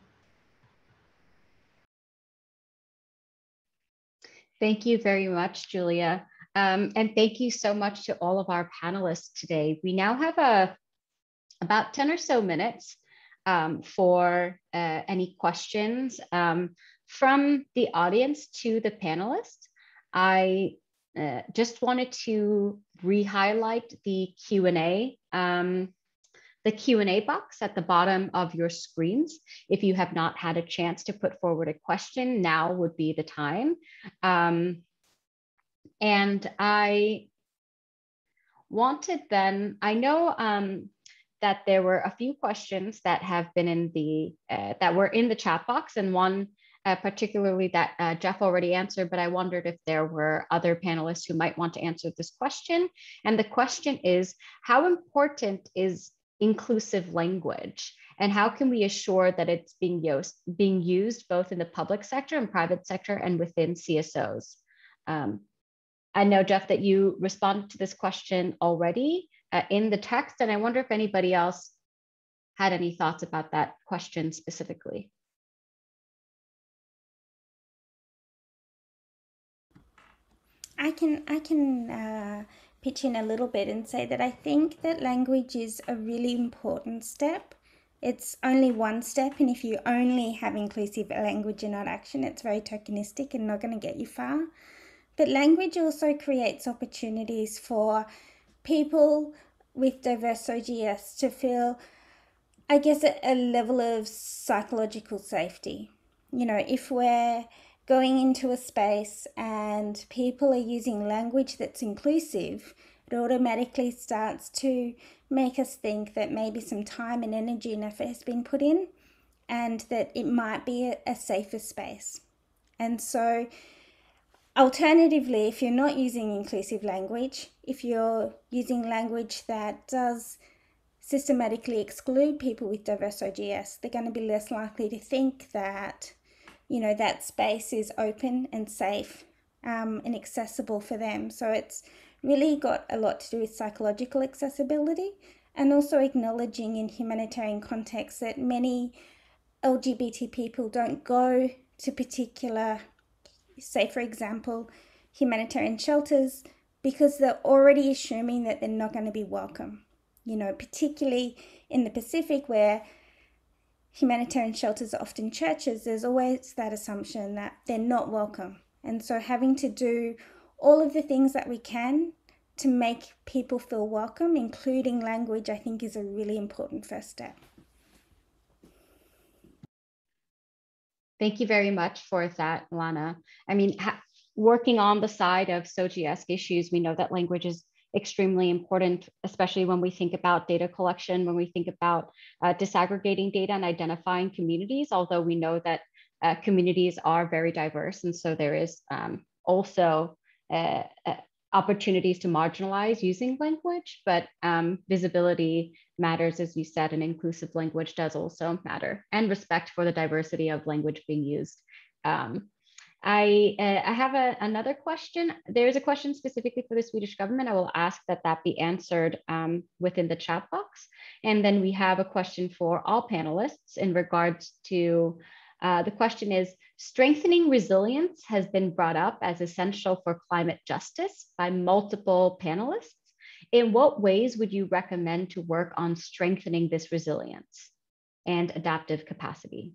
Thank you very much, Julia. And thank you so much to all of our panelists today. We now have about 10 or so minutes for any questions from the audience to the panelists. I just wanted to re-highlight the Q&A box at the bottom of your screens. If you have not had a chance to put forward a question, now would be the time. And I wanted then, I know that there were a few questions that have been in the, that were in the chat box, and one particularly that Jeff already answered, but I wondered if there were other panelists who might want to answer this question. And the question is, how important is inclusive language? And how can we assure that it's being used both in the public sector and private sector and within CSOs? I know, Jeff, that you responded to this question already in the text, and I wonder if anybody else had any thoughts about that question specifically. I can pitch in a little bit and say that I think that language is a really important step. It's only one step, and if you only have inclusive language and not action, it's very tokenistic and not going to get you far. But language also creates opportunities for people with diverse OGS to feel, I guess, a level of psychological safety. You know, if we're going into a space and people are using language that's inclusive, it automatically starts to make us think that maybe some time and energy and effort has been put in, and that it might be a safer space. And so alternatively, if you're not using inclusive language, if you're using language that does systematically exclude people with diverse OGS, they're going to be less likely to think that, you know, that space is open and safe and accessible for them. So it's really got a lot to do with psychological accessibility, and also acknowledging in humanitarian contexts that many LGBT people don't go to particular, say for example, humanitarian shelters because they're already assuming that they're not going to be welcome. You know, particularly in the Pacific, where humanitarian shelters are often churches, there's always that assumption that they're not welcome. And so having to do all of the things that we can to make people feel welcome, including language, I think is a really important first step. Thank you very much for that, Lana. I mean, working on the side of SOGS issues, we know that language is extremely important, especially when we think about data collection, when we think about disaggregating data and identifying communities, although we know that communities are very diverse. And so there is also opportunities to marginalize using language, but visibility matters, as you said, and inclusive language does also matter, and respect for the diversity of language being used. I have another question. There's a question specifically for the Swedish government. I will ask that be answered within the chat box. And then we have a question for all panelists in regards to, the question is, strengthening resilience has been brought up as essential for climate justice by multiple panelists. In what ways would you recommend to work on strengthening this resilience and adaptive capacity?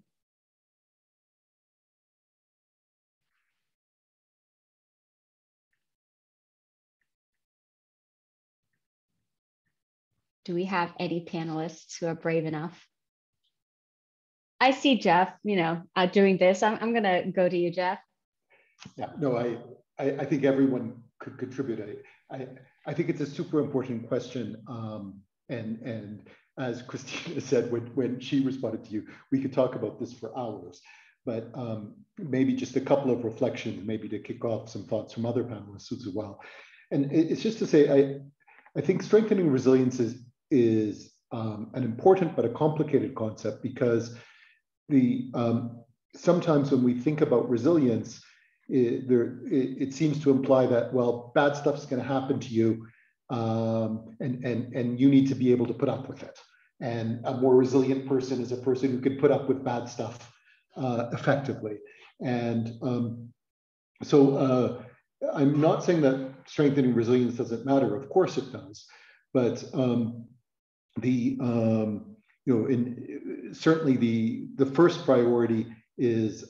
Do we have any panelists who are brave enough? I see Jeff, doing this. I'm going to go to you, Jeff. Yeah, no, I think everyone could contribute. I think it's a super important question. And as Christina said, when she responded to you, we could talk about this for hours. But maybe just a couple of reflections, maybe to kick off some thoughts from other panelists as well. And it's just to say, I think strengthening resilience is an important but a complicated concept, because sometimes when we think about resilience, it seems to imply that, well, bad stuff's going to happen to you, and you need to be able to put up with it. And a more resilient person is a person who can put up with bad stuff effectively. And so I'm not saying that strengthening resilience doesn't matter. Of course it does. But certainly the first priority is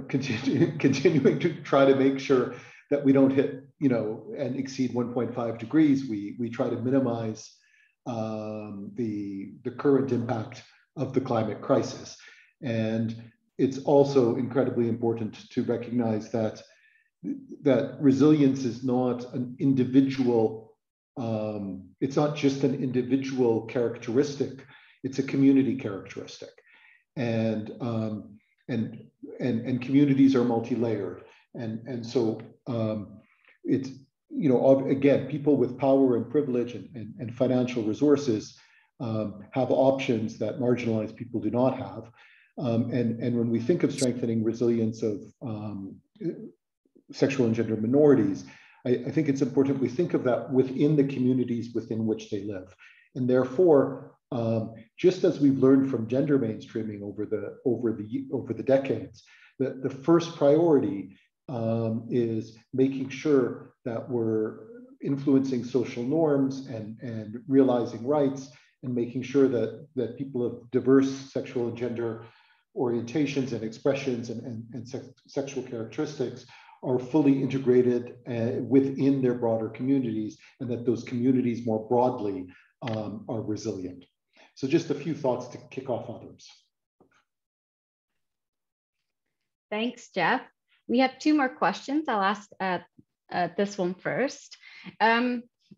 continuing to try to make sure that we don't hit and exceed 1.5 degrees. We try to minimize the current impact of the climate crisis. And it's also incredibly important to recognize that resilience is not an individual. It's not just an individual characteristic. It's a community characteristic, and communities are multi-layered, and so it's again, people with power and privilege and financial resources have options that marginalized people do not have, and when we think of strengthening resilience of sexual and gender minorities, I think it's important we think of that within the communities within which they live. And therefore, just as we've learned from gender mainstreaming over the decades, the first priority is making sure that we're influencing social norms and realizing rights, and making sure that people of diverse sexual and gender orientations and expressions and sexual characteristics are fully integrated within their broader communities, and that those communities more broadly are resilient. So just a few thoughts to kick off others. Thanks, Jeff. We have two more questions. I'll ask this one first.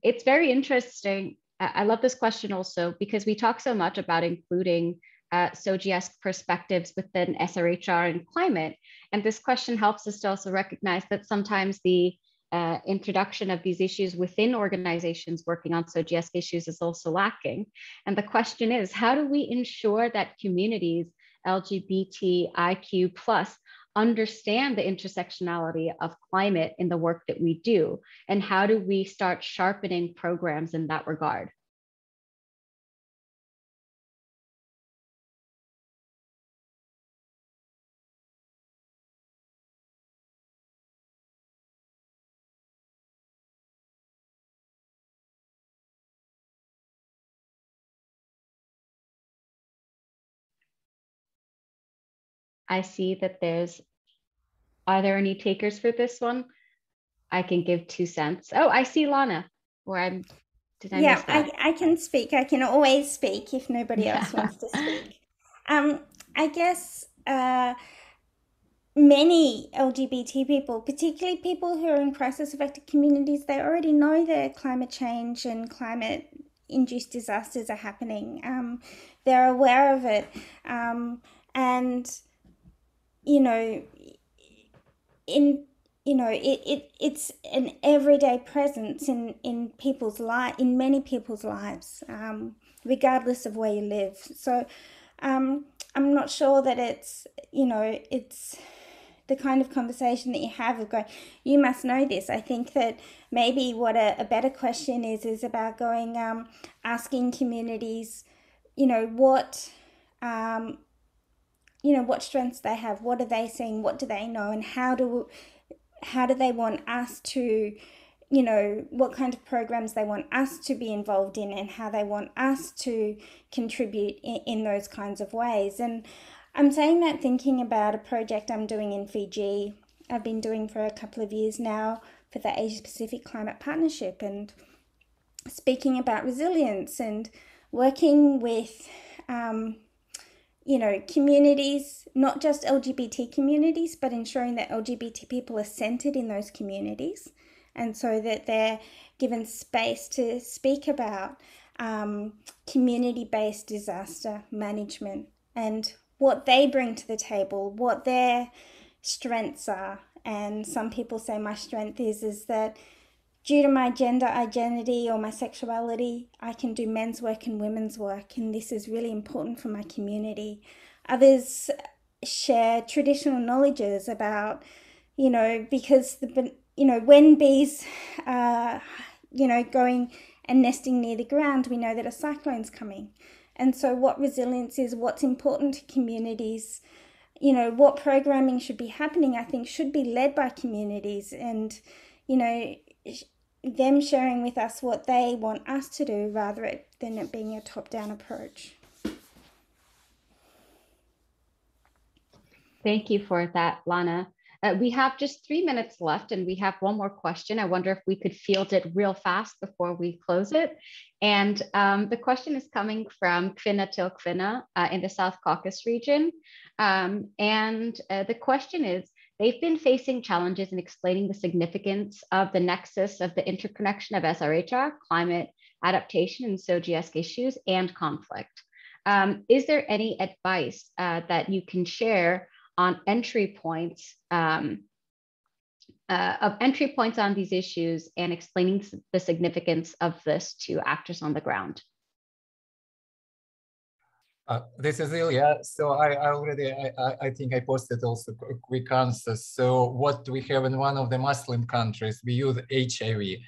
It's very interesting. I love this question also because we talk so much about including SOGIesque perspectives within SRHR and climate. And this question helps us to also recognize that sometimes the introduction of these issues within organizations working on SOGIesque issues is also lacking. And the question is, how do we ensure that communities LGBTIQ+ understand the intersectionality of climate in the work that we do? And how do we start sharpening programs in that regard? I see that are there any takers for this one? I can give 2 cents. Oh, I see Lana, did I miss that? I can speak. I can always speak if nobody else wants to speak. I guess many LGBT people, particularly people who are in crisis-affected communities, they already know that climate change and climate-induced disasters are happening. They're aware of it. And it's an everyday presence in many people's lives, regardless of where you live. So I'm not sure that it's the kind of conversation that you have of going, you must know this. I think that maybe what a better question is about going, asking communities, what strengths they have, what are they seeing, what do they know, and how do they want us to you know, what kind of programs they want us to be involved in and how they want us to contribute in those kinds of ways. And I'm saying that thinking about a project I'm doing in Fiji, I've been doing for a couple of years now for the Asia Pacific Climate Partnership, and speaking about resilience and working with, you know, communities, not just LGBT communities, but ensuring that LGBT people are centered in those communities, and so that they're given space to speak about community-based disaster management and what they bring to the table, what their strengths are. And some people say my strength is that due to my gender identity or my sexuality, I can do men's work and women's work, and this is really important for my community. Others share traditional knowledges about, you know, because you know, when bees are, you know, going and nesting near the ground, we know that a cyclone's coming. And so what resilience is, what's important to communities, you know, what programming should be happening, I think should be led by communities, and, you know, them sharing with us what they want us to do rather than it being a top-down approach. Thank you for that, Lana. We have just 3 minutes left, and we have one more question. I wonder if we could field it real fast before we close it. And the question is coming from Kvinna till Kvinna in the South Caucasus region. The question is, they've been facing challenges in explaining the significance of the nexus of the interconnection of SRHR, climate adaptation, and SOGIESC issues, and conflict. Is there any advice that you can share on entry points on these issues and explaining the significance of this to actors on the ground? This is Ilya. So I think I posted also quick answers. So what we have in one of the Muslim countries, we use HIV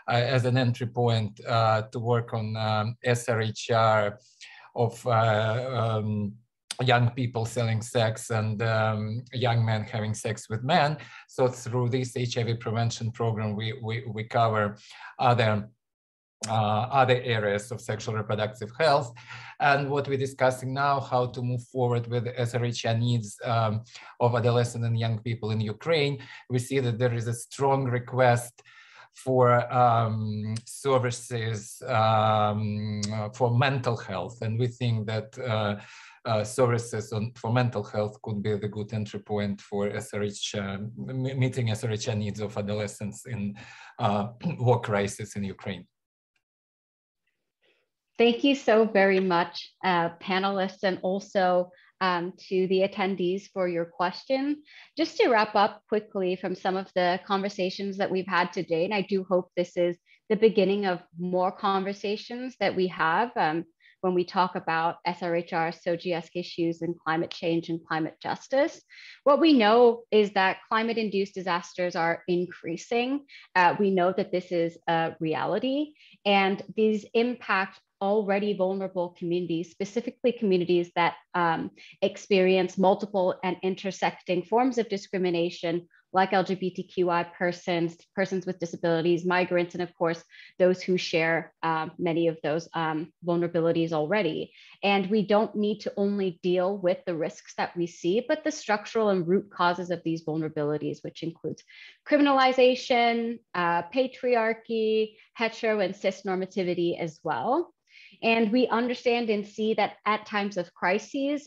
as an entry point to work on SRHR of young people selling sex and young men having sex with men. So through this HIV prevention program, we cover other areas of sexual reproductive health. And what we're discussing now, how to move forward with SRHR needs of adolescent and young people in Ukraine. We see that there is a strong request for services for mental health. And we think that services for mental health could be the good entry point for SRHR, meeting SRHR needs of adolescents in war crisis in Ukraine. Thank you so very much, panelists, and also to the attendees for your question. Just to wrap up quickly from some of the conversations that we've had today, and I do hope this is the beginning of more conversations that we have when we talk about SRHR, SOGIESC issues, and climate change and climate justice. What we know is that climate-induced disasters are increasing. We know that this is a reality, and these impact already vulnerable communities, specifically communities that experience multiple and intersecting forms of discrimination, like LGBTQI persons, persons with disabilities, migrants, and of course, those who share many of those vulnerabilities already. And we don't need to only deal with the risks that we see, but the structural and root causes of these vulnerabilities, which includes criminalization, patriarchy, hetero and cis normativity as well. And we understand and see that at times of crises,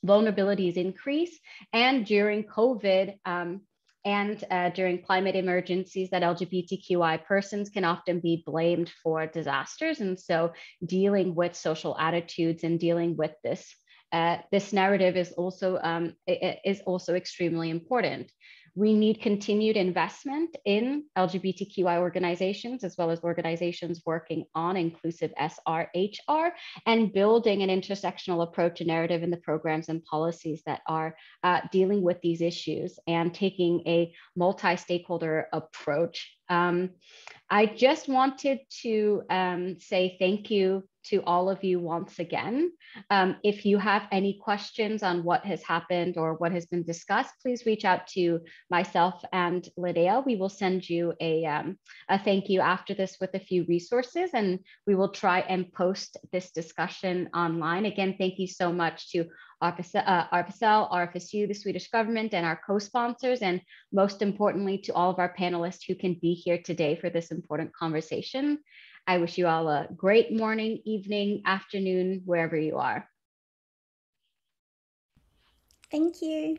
vulnerabilities increase, and during COVID and during climate emergencies, that LGBTQI persons can often be blamed for disasters. And so dealing with social attitudes and dealing with this, this narrative is also extremely important. We need continued investment in LGBTQI organizations, as well as organizations working on inclusive SRHR, and building an intersectional approach and narrative in the programs and policies that are dealing with these issues and taking a multi-stakeholder approach. I just wanted to say thank you to all of you once again. If you have any questions on what has happened or what has been discussed, please reach out to myself and Liddea. We will send you a thank you after this with a few resources, and we will try and post this discussion online. Again, thank you so much to Rfsu, Rfsu, the Swedish government, and our co-sponsors, and most importantly, to all of our panelists who can be here today for this important conversation. I wish you all a great morning, evening, afternoon, wherever you are. Thank you.